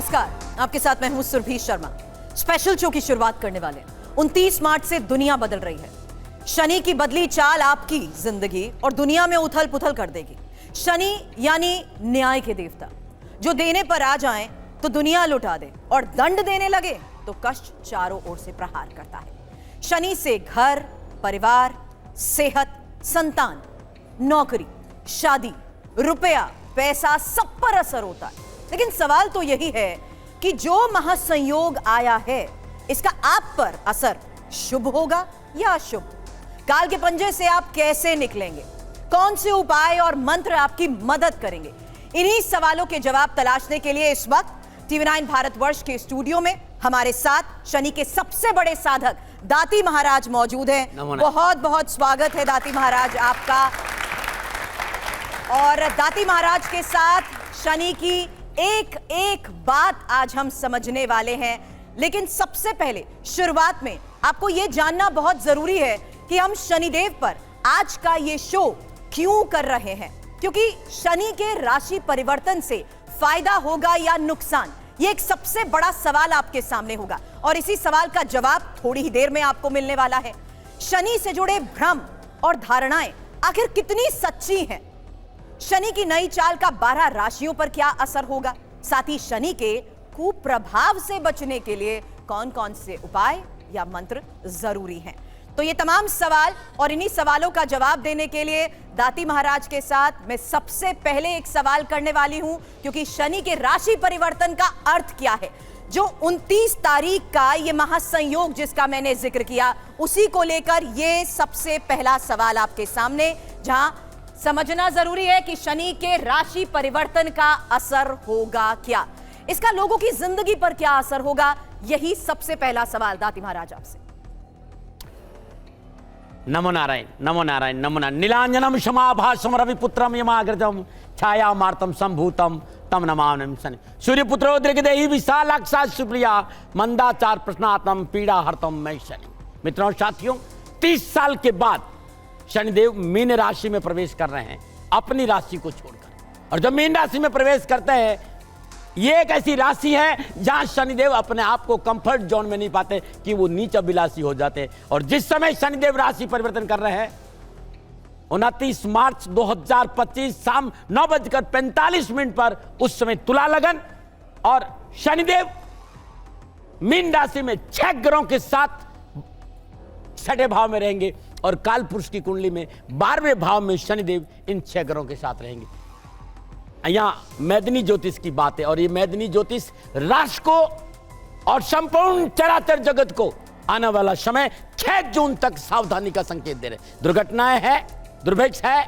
नमस्कार, आपके साथ मैं हूं सुरभि शर्मा। स्पेशल शो की शुरुआत करने वाले हैं। 29 मार्च से दुनिया बदल रही है। शनि की बदली चाल आपकी जिंदगी और दुनिया में उथल पुथल कर देगी। शनि यानी न्याय के देवता, जो देने पर आ जाएं तो दुनिया लुटा दे और दंड देने लगे तो कष्ट चारों ओर से प्रहार करता है। शनि से घर, परिवार, सेहत, संतान, नौकरी, शादी, रुपया, पैसा सब पर असर होता है। लेकिन सवाल तो यही है कि जो महासंयोग आया है, इसका आप पर असर शुभ होगा या अशुभ? काल के पंजे से आप कैसे निकलेंगे? कौन से उपाय और मंत्र आपकी मदद करेंगे? इन्हीं सवालों के जवाब तलाशने के लिए इस वक्त टीवी9 भारतवर्ष के स्टूडियो में हमारे साथ शनि के सबसे बड़े साधक दाती महाराज मौजूद हैं। बहुत बहुत स्वागत है दाती महाराज आपका। और दाती महाराज के साथ शनि की एक एक बात आज हम समझने वाले हैं। लेकिन सबसे पहले शुरुआत में आपको यह जानना बहुत जरूरी है कि हम शनिदेव पर आज का ये शो क्यों कर रहे हैं, क्योंकि शनि के राशि परिवर्तन से फायदा होगा या नुकसान, ये एक सबसे बड़ा सवाल आपके सामने होगा और इसी सवाल का जवाब थोड़ी ही देर में आपको मिलने वाला है। शनि से जुड़े भ्रम और धारणाएं आखिर कितनी सच्ची हैं? शनि की नई चाल का 12 राशियों पर क्या असर होगा? साथ ही शनि के कुप्रभाव से बचने के लिए कौन कौन से उपाय या मंत्र जरूरी हैं? तो ये तमाम सवाल और इन्हीं सवालों का जवाब देने के लिए दाती महाराज के साथ मैं सबसे पहले एक सवाल करने वाली हूं, क्योंकि शनि के राशि परिवर्तन का अर्थ क्या है? जो 29 तारीख का ये महासंयोग जिसका मैंने जिक्र किया, उसी को लेकर ये सबसे पहला सवाल आपके सामने, जहां समझना जरूरी है कि शनि के राशि परिवर्तन का असर होगा क्या, इसका लोगों की जिंदगी पर क्या असर होगा? यही सबसे पहला सवाल दाती महाराज आपसे। नमो नारायण, नमो नारायण, नमो नारायण। नीलांजनम क्षमाभासम रविपुत्रम यमाग्रजम छाया मार्तम संभूतम तम नमामि शनि। सूर्यपुत्रो दीर्घदेही विशालाक्षा सुप्रिया मंदाचार प्रश्नात्म पीड़ा हरतम मैं शनि। मित्रों, साथियों, 30 साल के बाद शनिदेव मीन राशि में प्रवेश कर रहे हैं, अपनी राशि को छोड़कर। और जब मीन राशि में प्रवेश करते हैं, ये एक ऐसी राशि है जहां शनिदेव अपने आप को कंफर्ट जोन में नहीं पाते कि वो नीच अभिलाषी हो जाते। और जिस समय शनिदेव राशि परिवर्तन कर रहे हैं, 29 मार्च 2025 शाम 9:45 पर, उस समय तुला लगन और शनिदेव मीन राशि में 6 ग्रहों के साथ 6ठे भाव में रहेंगे और काल पुरुष की कुंडली में 12वें भाव में शनिदेव इन 6 ग्रहों के साथ रहेंगे। यहां मैदनी ज्योतिष की बात है और ये मैदनी ज्योतिष राष्ट्र को और संपूर्ण चराचर जगत को आने वाला समय 6 जून तक सावधानी का संकेत दे रहे। दुर्घटनाएं हैं, दुर्भिक्ष है,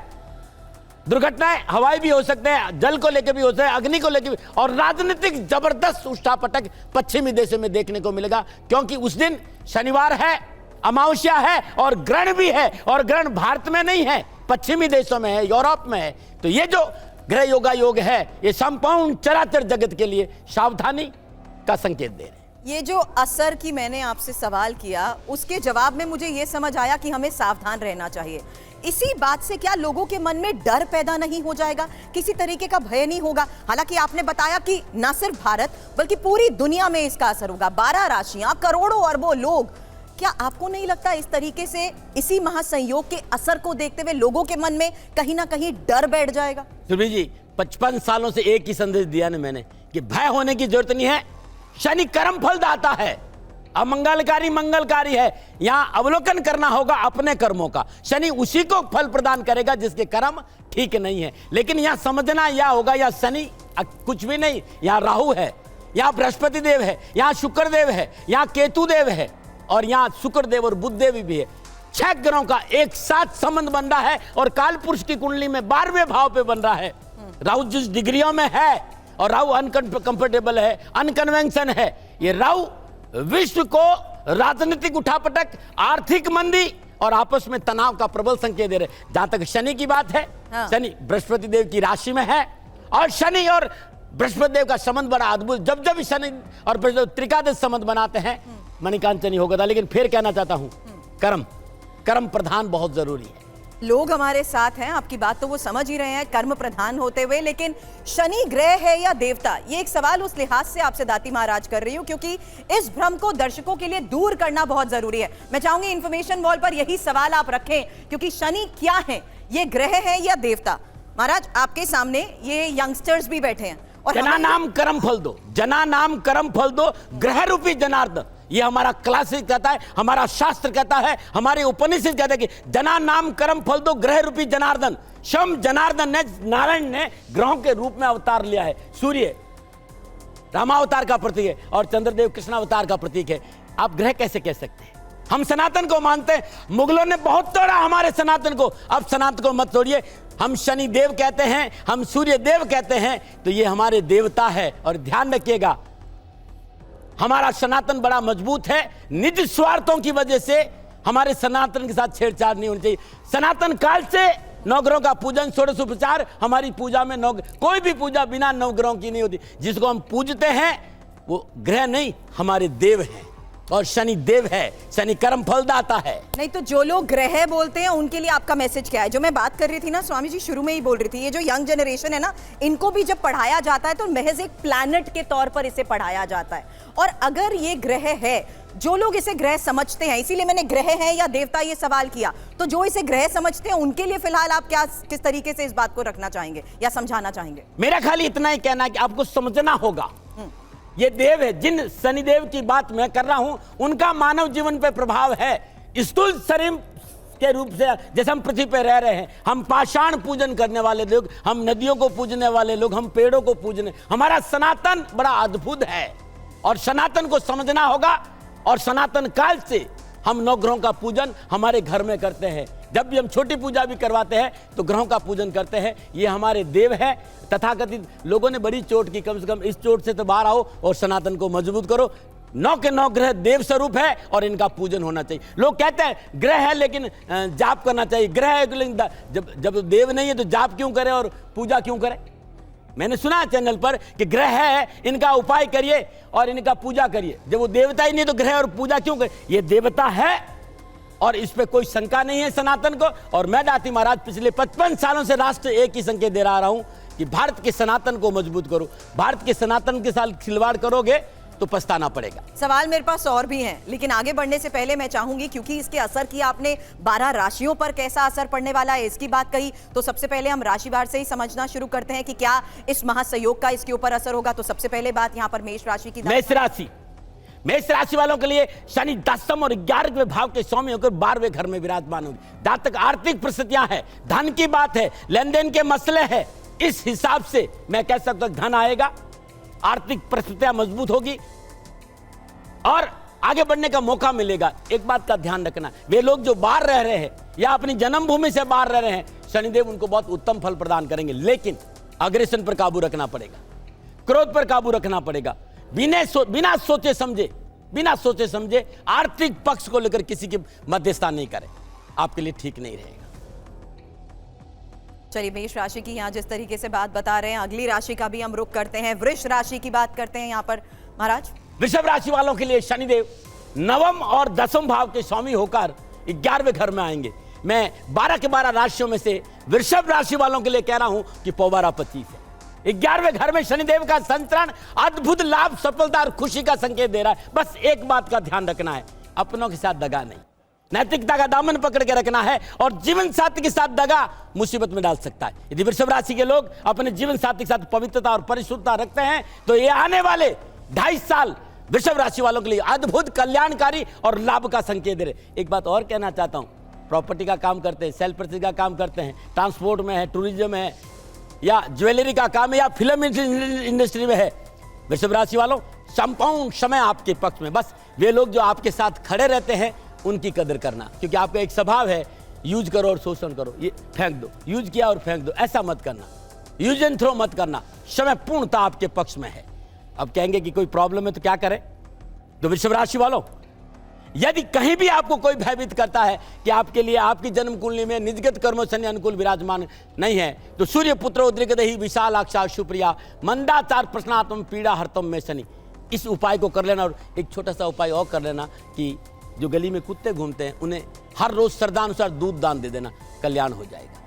दुर्घटनाएं हवाई भी हो सकते हैं, जल को लेकर भी हो सकते हैं, अग्नि को लेकर भी, और राजनीतिक जबरदस्त उष्टापटक पश्चिमी देशों में देखने को मिलेगा, क्योंकि उस दिन शनिवार है, अमावस्या है और ग्रहण भी है। और ग्रहण भारत में नहीं है, पश्चिमी देशों में है, यूरोप में है। तो ये जो ग्रह योगा योग है, ये संपूर्ण चराचर जगत के लिए सावधानी का संकेत दे रहे हैं। ये जो असर की मैंने आपसे सवाल किया, उसके जवाब में मुझे ये समझ आया कि हमें सावधान रहना चाहिए। इसी बात से क्या लोगों के मन में डर पैदा नहीं हो जाएगा? किसी तरीके का भय नहीं होगा? हालांकि आपने बताया कि न सिर्फ भारत बल्कि पूरी दुनिया में इसका असर होगा। 12 राशियां, करोड़ों अरबों लोग। क्या आपको नहीं लगता इस तरीके से इसी महासंयोग के असर को देखते हुए लोगों के मन में कहीं ना कहीं डर बैठ जाएगा? सुरभि जी, 55 सालों से एक ही संदेश दिया ना मैंने कि भय होने की जरूरत नहीं है। शनि कर्म फल दाता है, अमंगलकारी मंगलकारी है। यहां अवलोकन करना होगा अपने कर्मों का। शनि उसी को फल प्रदान करेगा जिसके कर्म ठीक नहीं है। लेकिन यहां समझना यह होगा, या शनि कुछ भी नहीं, यहां राहु है, यहां बृहस्पति देव है, यहां शुक्र देव है, यहां केतु देव है और यहां शुक्र देव और बुध देव भी है। 6 ग्रहों का एक साथ संबंध बन रहा है और काल पुरुष की कुंडली में 12वें भाव पे बन रहा है। राहु जिस डिग्रियों में है, और राहु अनकंफर्टेबल है, अनकन्वेंशन है। ये राहु विश्व को राजनीतिक उठापटक, आर्थिक मंदी और आपस में तनाव का प्रबल संकेत दे रहे। जहां तक शनि की बात है, शनि बृहस्पति देव की राशि में है और शनि और बृहस्पति देव का संबंध बड़ा अद्भुत। जब जब शनि और बृहस्पति त्रिकादश संबंध बनाते हैं, मणिकांचनी होगा था। लेकिन फिर कहना चाहता हूं, कर्म प्रधान बहुत जरूरी है। लोग हमारे साथ हैं, आपकी बात तो वो समझ ही रहे हैं कर्म प्रधान होते हुए, लेकिन शनि ग्रह है या देवता, ये एक सवाल उस लिहाज से आपसे दाती महाराज कर रही हूं क्योंकि इस भ्रम को दर्शकों के लिए दूर करना बहुत जरूरी है। मैं चाहूंगी इन्फॉर्मेशन वॉल पर यही सवाल आप रखें क्योंकि शनि क्या है, ये ग्रह है या देवता। महाराज आपके सामने ये यंगस्टर्स भी बैठे हैं और जना नाम कर्म फल दो, जना नाम कर्म फल दो, ग्रह रूपी जनार्दन, ये हमारा क्लासिक कहता है, हमारा शास्त्र कहता है, हमारे उपनिषद कहते हैं कि जना नाम कर्म फल दो, ग्रह रूपी जनार्दन। शम जनार्दन ने, नारायण ने ग्रहों के रूप में अवतार लिया है। सूर्य रामावतार का प्रतीक है और चंद्रदेव कृष्णावतार का प्रतीक है। आप ग्रह कैसे कह सकते हैं? हम सनातन को मानते हैं, मुगलों ने बहुत तोड़ा हमारे सनातन को, अब सनातन को मत तोड़िए। हम शनि देव कहते हैं, हम सूर्य देव कहते हैं, तो ये हमारे देवता है। और ध्यान रखिएगा, हमारा सनातन बड़ा मजबूत है, निज स्वार्थों की वजह से हमारे सनातन के साथ छेड़छाड़ नहीं होनी चाहिए। सनातन काल से नवग्रहों का पूजन, षोडशोपचार, हमारी पूजा में कोई भी पूजा बिना नवग्रहों की नहीं होती। जिसको हम पूजते हैं वो ग्रह नहीं, हमारे देव हैं और शनि देव है, शनि कर्म फलदाता है। नहीं तो जो लोग ग्रह बोलते हैं उनके लिए आपका मैसेज क्या है? जो मैं बात कर रही थी ना, स्वामी जी शुरू में ही बोल रही थी, ये जो यंग जनरेशन है ना, इनको भी जब पढ़ाया जाता है तो महज एक प्लैनेट के तौर पर इसे पढ़ाया जाता है। और अगर ये ग्रह है, जो लोग इसे ग्रह समझते हैं, इसीलिए मैंने ग्रह है या देवता ये सवाल किया, तो जो इसे ग्रह समझते हैं उनके लिए फिलहाल आप क्या, किस तरीके से इस बात को रखना चाहेंगे या समझाना चाहेंगे? मेरा खाली इतना ही कहना है कि आपको समझना होगा, ये देव है। जिन शनिदेव की बात मैं कर रहा हूं उनका मानव जीवन पे प्रभाव है। स्थूल शरीर के रूप से जैसे हम पृथ्वी पे रह रहे हैं, हम पाषाण पूजन करने वाले लोग, हम नदियों को पूजने वाले लोग, हम पेड़ों को पूजने, हमारा सनातन बड़ा अद्भुत है और सनातन को समझना होगा। और सनातन काल से हम नवग्रहों का पूजन हमारे घर में करते हैं। जब भी हम छोटी पूजा भी करवाते हैं तो ग्रहों का पूजन करते हैं। ये हमारे देव है। तथाकथित लोगों ने बड़ी चोट की, कम से कम इस चोट से तो बाहर आओ और सनातन को मजबूत करो। 9 के 9 ग्रह देव स्वरूप है और इनका पूजन होना चाहिए। लोग कहते हैं ग्रह है लेकिन जाप करना चाहिए, ग्रह है लेकिन जब देव नहीं है तो जाप क्यों करें और पूजा क्यों करें? मैंने सुना है चैनल पर कि ग्रह है, इनका उपाय करिए और इनका पूजा करिए। जब वो देवता ही नहीं तो ग्रह और पूजा क्यों करें? ये देवता है और इस पे कोई शंका नहीं है सनातन को। और मैं दाती महाराज पिछले 55 सालों से राष्ट्र एक ही संकेत दे रहा हूं कि भारत के सनातन को मजबूत करो। भारत के सनातन के साथ खिलवाड़ करोगे तो पछताना पड़ेगा। सवाल मेरे पास और भी हैं, लेकिन आगे बढ़ने से पहले मैं चाहूंगी, क्योंकि इसके असर की आपने 12 राशियों पर कैसा असर पड़ने वाला है इसकी बात कही, तो सबसे पहले हम राशिवार से ही समझना शुरू करते हैं कि क्या इस महासंयोग का इसके ऊपर असर होगा। तो सबसे पहले बात यहाँ पर मेष राशि की। मेष राशि वालों के लिए शनि 10वें और 11वें भाव के स्वामी होकर 12वें घर में विराजमान होंगे। जहां तक आर्थिक परिस्थितियां हैं, धन की बात है, लेन देन के मसले हैं, इस हिसाब से मैं कह सकता हूं धन आएगा, आर्थिक परिस्थितियां मजबूत होगी और आगे बढ़ने का मौका मिलेगा। एक बात का ध्यान रखना, वे लोग जो बाहर रह रहे हैं या अपनी जन्मभूमि से बाहर रह रहे हैं, शनिदेव उनको बहुत उत्तम फल प्रदान करेंगे। लेकिन अग्रेशन पर काबू रखना पड़ेगा, क्रोध पर काबू रखना पड़ेगा। बिना सोचे समझे आर्थिक पक्ष को लेकर किसी की मध्यस्थता नहीं करें, आपके लिए ठीक नहीं रहेगा। चलिए, मेष राशि की यहाँ जिस तरीके से बात बता रहे हैं, अगली राशि का भी हम रुख करते हैं, वृष राशि की बात करते हैं यहाँ पर महाराज। वृषभ राशि वालों के लिए शनिदेव 9वें और 10वें भाव के स्वामी होकर 11वें घर में आएंगे। मैं 12 के 12 राशियों में से वृषभ राशि वालों के लिए कह रहा हूं कि पौवारा 25 है। 11वें घर में शनिदेव का संचरण अद्भुत लाभ, सफलता और खुशी का संकेत दे रहा है। बस एक बात का ध्यान रखना है, अपनों के साथ दगा नहीं, नैतिकता का दामन पकड़ के रखना है। और जीवन साथी के साथ दगा मुसीबत में डाल सकता है। यदि वृषभ राशि के लोग अपने जीवन साथी के साथ पवित्रता और परिशुद्धता रखते हैं तो ये आने वाले 2.5 साल वृषभ राशि वालों के लिए अद्भुत, कल्याणकारी और लाभ का संकेत दे रहे। एक बात और कहना चाहता हूं, प्रॉपर्टी का काम करते हैं, सेल परचेज का काम करते हैं, ट्रांसपोर्ट में है, टूरिज्म है, या ज्वेलरी का काम है, या फिल्म इंडस्ट्री में है, वृषभ राशि वालों संपूर्ण समय आपके पक्ष में। बस वे लोग जो आपके साथ खड़े रहते हैं उनकी कदर करना, क्योंकि आपका एक स्वभाव है यूज करो और शोषण करो, ये फेंक दो, यूज किया और फेंक दो, ऐसा मत करना, यूज एंड थ्रो मत करना। समय पूर्णता आपके पक्ष में है। अब कहेंगे कि कोई प्रॉब्लम है तो क्या करें? तो वृषभ राशि वालों, यदि कहीं भी आपको कोई भयभीत करता है कि आपके लिए आपकी जन्म कुंडली में निजगत कर्म शनि अनुकूल विराजमान नहीं है, तो सूर्य पुत्र उद्रिक्तहि विशालाक्षा सुप्रिया मंदाचार प्रश्नात्म पीड़ा हरतम में शनि, इस उपाय को कर लेना। और एक छोटा सा उपाय और कर लेना कि जो गली में कुत्ते घूमते हैं उन्हें हर रोज श्रद्धानुसार दूध दान दे देना, कल्याण हो जाएगा।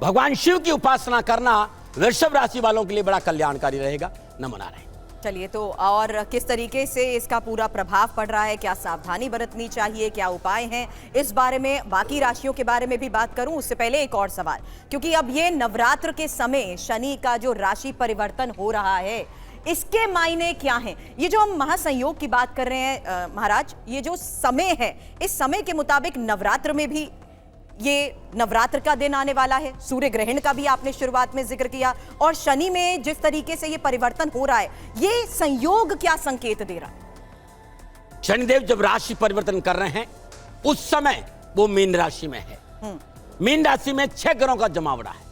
भगवान शिव की उपासना करना वृषभ राशि वालों के लिए बड़ा कल्याणकारी रहेगा। नमो नारायण। चलिए, तो और किस तरीके से इसका पूरा प्रभाव पड़ रहा है, क्या सावधानी बरतनी चाहिए, क्या उपाय हैं, इस बारे में, बाकी राशियों के बारे में भी बात करूं उससे पहले एक और सवाल, क्योंकि अब ये नवरात्र के समय शनि का जो राशि परिवर्तन हो रहा है, इसके मायने क्या हैं? ये जो हम महासंयोग की बात कर रहे हैं महाराज, ये जो समय है, इस समय के मुताबिक नवरात्र में भी ये नवरात्र का दिन आने वाला है, सूर्य ग्रहण का भी आपने शुरुआत में जिक्र किया, और शनि में जिस तरीके से ये परिवर्तन हो रहा है, ये संयोग क्या संकेत दे रहा है? शनिदेव जब राशि परिवर्तन कर रहे हैं उस समय वो मीन राशि में है। मीन राशि में 6 ग्रहों का जमावड़ा है,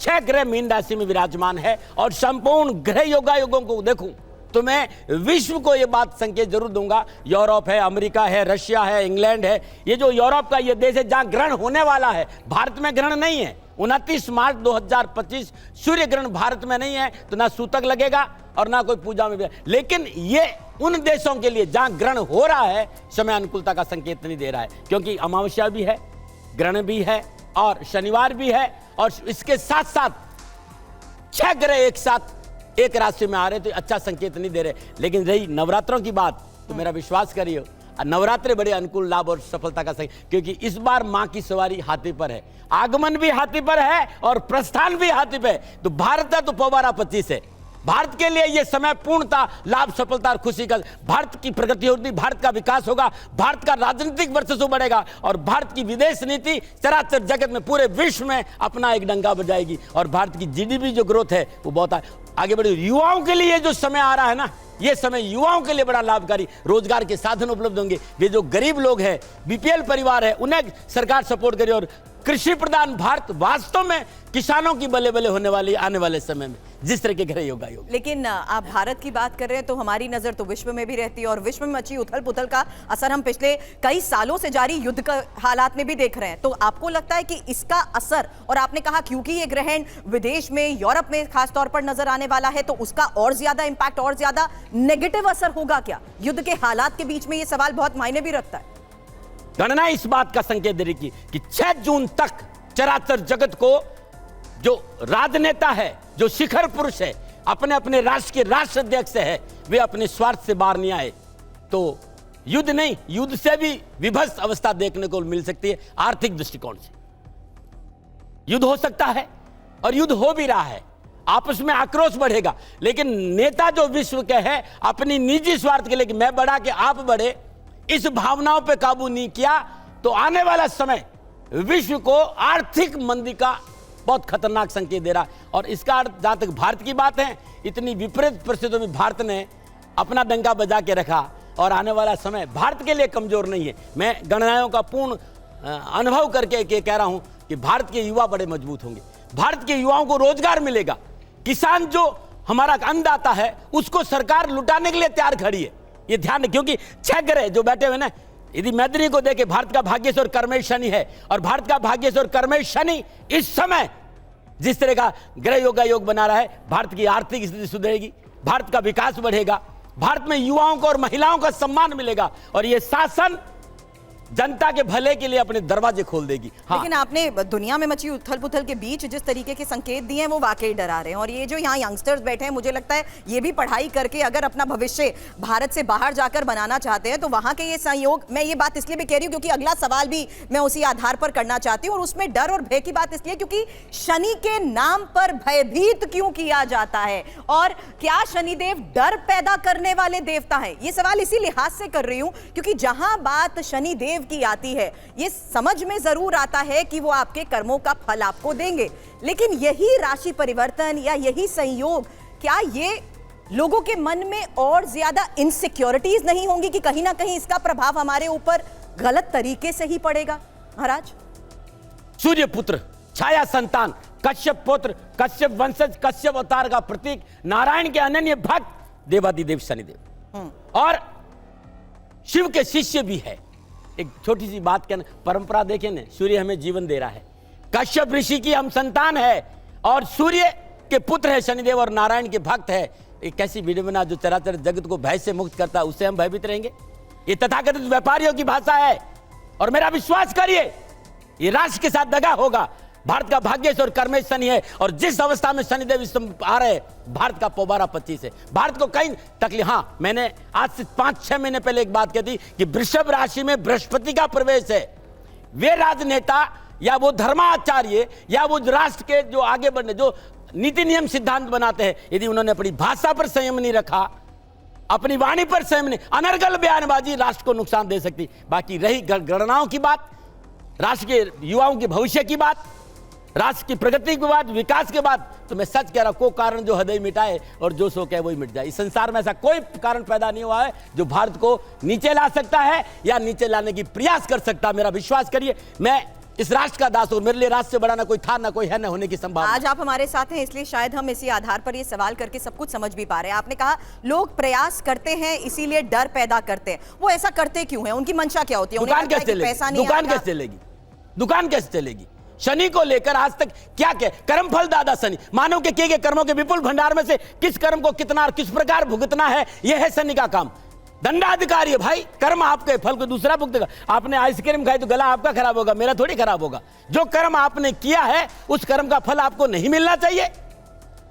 6 ग्रह मीन राशि में विराजमान है। और संपूर्ण ग्रह योगायोगों को देखूं तो मैं विश्व को यह बात संकेत जरूर दूंगा, यूरोप है, अमेरिका है, रशिया है, इंग्लैंड है, ये जो यूरोप का ये देश है जहां ग्रहण होने वाला है, भारत में ग्रहण नहीं है। 29 मार्च 2025 सूर्य ग्रहण भारत में नहीं है, तो ना सूतक लगेगा और ना कोई पूजा में भी, लेकिन ये उन देशों के लिए जहां ग्रहण हो रहा है समय अनुकूलता का संकेत नहीं दे रहा है, क्योंकि अमावस्या भी है, ग्रहण भी है और शनिवार भी है, और इसके साथ साथ 6 ग्रह एक साथ एक राशि में आ रहे, तो अच्छा संकेत नहीं दे रहे। लेकिन रही नवरात्रों की बात, तो मेरा विश्वास करिए नवरात्रे बड़े अनुकूल लाभ और सफलता का संकेत, क्योंकि इस बार मां की सवारी हाथी पर है, आगमन भी हाथी पर है और प्रस्थान भी हाथी पर है। तो भारत है तो पवारा 25 है। भारत के लिए यह समय पूर्णता लाभ, सफलता और खुशी का, भारत की प्रगति होगी, भारत का विकास होगा, भारत का राजनीतिक वर्चस्व बढ़ेगा और भारत की विदेश नीति चराचर जगत में, पूरे विश्व में अपना एक डंका बजाएगी और भारत की जीडीपी जो ग्रोथ है वो बहुत आगे बढ़े। युवाओं के लिए जो समय आ रहा है ना, ये समय युवाओं के लिए बड़ा लाभकारी, रोजगार के साधन उपलब्ध होंगे। वे जो गरीब लोग हैं, बीपीएल परिवार है, उन्हें सरकार सपोर्ट करे और कृषि प्रधान भारत वास्तव में किसानों की बल्ले बल्ले होने वाली आने वाले समय में, जिस तरह के ग्रह योगायोग। लेकिन आप भारत की बात कर रहे हैं तो हमारी नजर तो विश्व में भी रहती है, और विश्व में मची उथल पुथल का असर हम पिछले कई सालों से जारी युद्ध का हालात में भी देख रहे हैं। तो आपको लगता है कि इसका असर, और आपने कहा क्योंकि ये ग्रहण विदेश में, यूरोप में खास तौर पर नजर आने वाला है, तो उसका और ज्यादा इंपैक्ट, और ज्यादा नेगेटिव असर होगा क्या? युद्ध के हालात के बीच में ये सवाल बहुत मायने भी रखता है। गणना इस बात का संकेत दे रही कि 6 जून तक चराचर जगत को जो राजनेता है, जो शिखर पुरुष है, अपने अपने राष्ट्र के राष्ट्र अध्यक्ष है, वे अपने स्वार्थ से बाहर नहीं आए, तो युद्ध नहीं, युद्ध से भी विभत्स अवस्था देखने को मिल सकती है। आर्थिक दृष्टिकोण से युद्ध हो सकता है और युद्ध हो भी रहा है, आपस में आक्रोश बढ़ेगा, लेकिन नेता जो विश्व के हैं अपनी निजी स्वार्थ के लिए कि मैं बढ़ा के आप बढ़े, इस भावनाओं पे काबू नहीं किया तो आने वाला समय विश्व को आर्थिक मंदी का बहुत खतरनाक संकेत दे रहा है। और इसका अर्थ, जहां तक भारत की बात है, इतनी विपरीत परिस्थितियों में भारत ने अपना डंका बजा के रखा और आने वाला समय भारत के लिए कमजोर नहीं है। मैं गणनाओं का पूर्ण अनुभव करके कह रहा हूं कि भारत के युवा बड़े मजबूत होंगे, भारत के युवाओं को रोजगार मिलेगा, किसान जो हमारा अन्नदाता है उसको सरकार लुटाने के लिए तैयार खड़ी है, ये ध्यान, क्योंकि 6 ग्रह जो बैठे हुए ना, यदि मैत्री को देखे, भारत का भाग्येश्वर कर्मेश शनि है, और भारत का भाग्येश्वर कर्मेश शनि इस समय जिस तरह का ग्रह योगा योग बना रहा है, भारत की आर्थिक स्थिति सुधरेगी, भारत का विकास बढ़ेगा, भारत में युवाओं को और महिलाओं का सम्मान मिलेगा, और यह शासन जनता के भले के लिए अपने दरवाजे खोल देगी। हाँ। लेकिन आपने दुनिया में मची उथल पुथल के बीच जिस तरीके के संकेत दिए हैं वो वाकई डरा रहे हैं, और ये जो यहाँ यंगस्टर्स बैठे हैं, मुझे लगता है ये भी पढ़ाई करके अगर अपना भविष्य भारत से बाहर जाकर बनाना चाहते हैं, तो वहां के ये संयोग, मैं ये बात इसलिए भी कह रही हूँ क्योंकि अगला सवाल भी मैं उसी आधार पर करना चाहती हूँ, और उसमें डर और भय की बात इसलिए क्योंकि शनि के नाम पर भयभीत क्यों किया जाता है, और क्या शनिदेव डर पैदा करने वाले देवता है? ये सवाल इसी लिहाज से कर रही हूं क्योंकि जहां बात शनिदेव की आती है, ये समझ में जरूर आता है कि वो आपके कर्मों का फल आपको देंगे, लेकिन यही राशि परिवर्तन या यही संयोग, क्या ये लोगों के मन में और ज्यादा इनसिक्योरिटीज नहीं होंगी कि कहीं ना कहीं इसका प्रभाव हमारे ऊपर गलत तरीके से ही पड़ेगा? महाराज, सूर्य पुत्र, छाया संतान, कश्यप पुत्र, कश्यप वंशज, कश्यप अवतार का प्रतीक, नारायण के अनन्य भक्त देवादिदेव शनिदेव, और शिव के शिष्य भी है। एक छोटी सी बात कहना, परंपरा देखें ना, सूर्य हमें जीवन दे रहा है, कश्यप ऋषि की हम संतान है और सूर्य के पुत्र है शनिदेव और नारायण के भक्त है। एक ऐसी वीडियो बना जो चराचर जगत को भय से मुक्त करता है, उससे हम भयभीत रहेंगे? ये तथाकथित व्यापारियों की भाषा है। और मेरा विश्वास करिए, ये राष्ट्र के साथ दगा होगा। भारत का भाग्येश और कर्मेश शनि है, और जिस अवस्था में शनिदेव इस समय आ रहे हैं, भारत का पोबारा 25 है। भारत को कई तकलीफ, हाँ मैंने आज से 5-6 महीने पहले एक बात कहती कि वृषभ राशि में बृहस्पति का प्रवेश है। वे राजनेता या वो धर्माचार्य या वो राष्ट्र के जो आगे बढ़ने, जो नीति नियम सिद्धांत बनाते हैं, यदि उन्होंने अपनी भाषा पर संयम नहीं रखा, अपनी वाणी पर संयम नहीं, अनर्गल बयानबाजी राष्ट्र को नुकसान दे सकती। बाकी रही गणनाओं की बात, राष्ट्र के युवाओं के भविष्य की बात, राष्ट्र की प्रगति की बात, विकास के बाद, तो मैं सच कह रहा हूं, को कारण जो हृदय मिटाए और जो सो कहे वही मिट जाए। इस संसार में ऐसा कोई कारण पैदा नहीं हुआ है जो भारत को नीचे ला सकता है या नीचे लाने की प्रयास कर सकता। मेरा विश्वास करिए, मैं इस राष्ट्र का दास हूं। मेरे लिए राष्ट्र से बड़ा ना कोई था, ना कोई है, ना होने की संभावना। आज आप हमारे साथ हैं, इसलिए शायद हम इसी आधार पर ये सवाल करके सब कुछ समझ भी पा रहे हैं। आपने कहा लोग प्रयास करते हैं इसीलिए डर पैदा करते हैं। वो ऐसा करते क्यों है? उनकी मंशा क्या होती है? दुकान कैसे चलेगी? दुकान कैसे चलेगी? दुकान कैसे चलेगी? शनि को लेकर आज तक क्या क्या कर्म फल दादा शनि, मानव के किए गए कर्मों के विपुल भंडार में से किस कर्म को कितना और किस प्रकार भुगतना है, यह है शनि का काम। दंडाधिकारी है भाई, कर्म आपके, फल को दूसरा भुगतेगा। आपने आइसक्रीम खाई तो गला आपका खराब होगा, मेरा थोड़ी खराब होगा। जो कर्म आपने किया है उस कर्म का फल आपको नहीं मिलना चाहिए।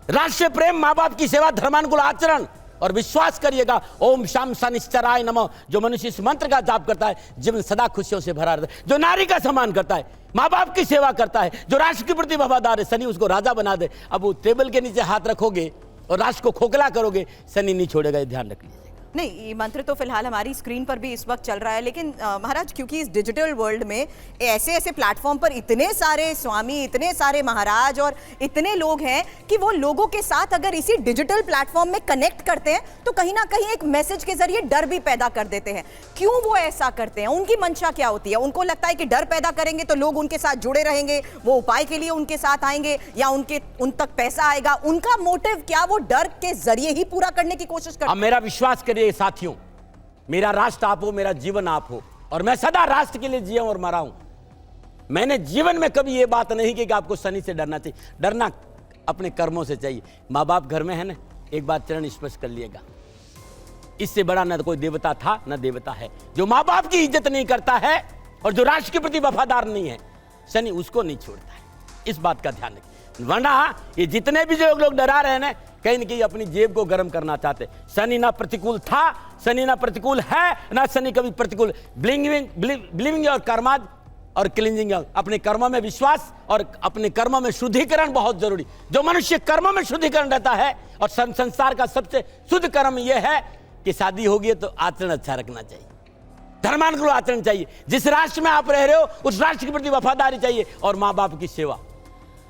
राष्ट्रीय प्रेम, माँ बाप की सेवा, धर्मानुकूल आचरण, और विश्वास करिएगा ओम शाम शनिश्चराय नमः, जो मनुष्य इस मंत्र का जाप करता है जीवन सदा खुशियों से भरा रहता है। जो नारी का सम्मान करता है, माँ बाप की सेवा करता है, जो राष्ट्र के प्रति वफादार है, शनि उसको राजा बना दे। अब वो टेबल के नीचे हाथ रखोगे और राष्ट्र को खोखला करोगे, शनि नहीं छोड़ेगा, ये ध्यान रख लीजिए। नहीं, ये मंत्र तो फिलहाल हमारी स्क्रीन पर भी इस वक्त चल रहा है, लेकिन महाराज क्योंकि इस डिजिटल वर्ल्ड में ऐसे ऐसे प्लेटफॉर्म पर इतने सारे स्वामी, इतने सारे महाराज और इतने लोग हैं कि वो लोगों के साथ अगर इसी डिजिटल प्लेटफॉर्म में कनेक्ट करते हैं तो कहीं ना कहीं एक मैसेज के जरिए डर भी पैदा कर देते हैं। क्यों वो ऐसा करते हैं? उनकी मंशा क्या होती है? उनको लगता है कि डर पैदा करेंगे तो लोग उनके साथ जुड़े रहेंगे, वो उपाय के लिए उनके साथ आएंगे या उन तक पैसा आएगा। उनका मोटिव क्या? वो डर के जरिए ही पूरा करने की कोशिश करते हैं। मेरा विश्वास करिए साथियों, मेरा राष्ट्र आप हो, मेरा जीवन आप हो, और मैं सदा राष्ट्र के लिए जिया और मरा हूं। मैंने जीवन में कभी यह बात नहीं की कि आपको शनि से डरना चाहिए। डरना अपने कर्मों से चाहिए। माँ बाप घर में है ना, एक बात चरण स्पर्श कर लिएगा, इससे बड़ा न कोई देवता था न देवता है। जो माँ बाप की इज्जत नहीं करता है और जो राष्ट्र के प्रति वफादार नहीं है, शनि उसको नहीं छोड़ता है। इस बात का ध्यान रखिए। वरना ये जितने भी जो लोग डरा रहे हैं ना, कहीं न कहीं अपनी जेब को गर्म करना चाहते। शनि ना प्रतिकूल था, शनि ना प्रतिकूल है, ना शनि कभी प्रतिकूल। बिलीविंग और कर्माद और क्लींजिंग, अपने कर्मों में विश्वास और अपने कर्मों में शुद्धिकरण बहुत जरूरी। जो मनुष्य कर्मों में शुद्धिकरण रहता है, और संसार का सबसे शुद्ध कर्म यह है कि शादी होगी तो आचरण अच्छा रखना चाहिए, धर्मानुकूल आचरण चाहिए। जिस राष्ट्र में आप रह रहे हो उस राष्ट्र के प्रति वफादारी चाहिए, और माँ बाप की सेवा।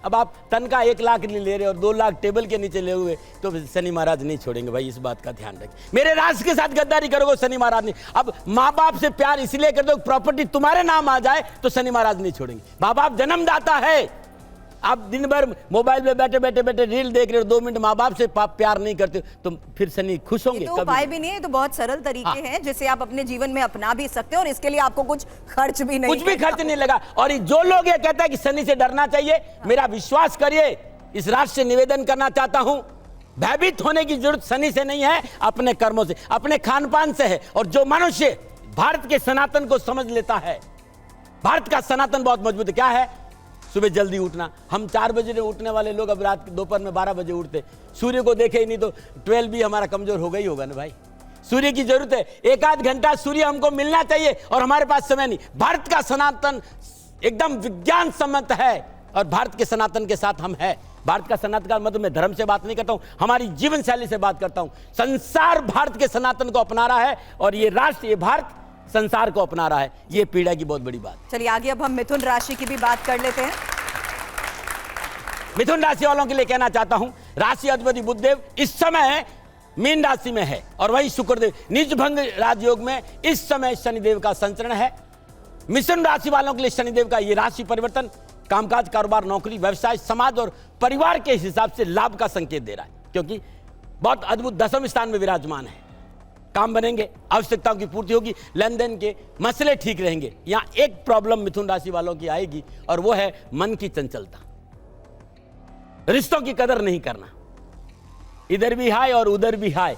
अब आप तनख्वाह 1 लाख ले रहे और 2 लाख टेबल के नीचे ले हुए, तो शनि महाराज नहीं छोड़ेंगे भाई, इस बात का ध्यान रखें। मेरे राष्ट्र के साथ गद्दारी करोगे, शनि महाराज नहीं। अब माँ बाप से प्यार इसलिए कर दो प्रॉपर्टी तुम्हारे नाम आ जाए, तो शनि महाराज नहीं छोड़ेंगे। माँ बाप जन्मदाता है। आप दिन भर मोबाइल में बैठे बैठे बैठे रील देख रहे हो, 2 मिनट माँ बाप से प्यार नहीं करते, तो फिर शनि खुश होंगे? तो उपाय भी नहीं है, तो बहुत सरल तरीके हैं जिसे आप अपने जीवन में अपना भी सकते हैं, और इसके लिए आपको कुछ खर्च भी नहीं, कुछ भी खर्च नहीं लगा। और जो लोग ये कहता है कि शनि से डरना चाहिए, मेरा विश्वास करिए, इस राष्ट्र से निवेदन करना चाहता हूं, भयभीत होने की जरूरत शनि से नहीं है, अपने कर्मों से, अपने खान पान से है। और जो मनुष्य भारत के सनातन को समझ लेता है, भारत का सनातन बहुत मजबूत है। क्या है? सुबह जल्दी उठना। हम 4 बजे उठने वाले लोग अब रात दोपहर में 12 बजे उठते। सूर्य को देखे ही नहीं तो 12 भी हमारा कमजोर हो गई होगा ना भाई। सूर्य की जरूरत है, 1-8 घंटा सूर्य हमको मिलना चाहिए, और हमारे पास समय नहीं। भारत का सनातन एकदम विज्ञान सम्मत है, और भारत के सनातन के साथ हम हैं। भारत का सनातन का मतलब मैं धर्म से बात नहीं करता हूं, हमारी जीवन शैली से बात करता हूं। संसार भारत के सनातन को अपना रहा है, और ये राष्ट्र, ये भारत संसार को अपना रहा है। ये पीड़ा की बहुत बड़ी बात। चलिए आगे अब हम मिथुन राशि की भी बात कर लेते हैं। मिथुन राशि वालों के लिए कहना चाहता हूं, राशि अधिपति बुधदेव इस समय मीन राशि में है, और वही शुक्रदेव नीच भंग राजयोग में इस समय शनिदेव का संचरण है। मिथुन राशि वालों के लिए शनिदेव का ये राशि परिवर्तन कामकाज, कारोबार, नौकरी, व्यवसाय, समाज और परिवार के हिसाब से लाभ का संकेत दे रहा है, क्योंकि बहुत अद्भुत 10वें स्थान में विराजमान है। काम बनेंगे, आवश्यकताओं की पूर्ति होगी, लेन देन के मसले ठीक रहेंगे। यहां एक प्रॉब्लम मिथुन राशि वालों की आएगी, और वो है मन की चंचलता, रिश्तों की कदर नहीं करना, इधर भी हाय और उधर भी हाय।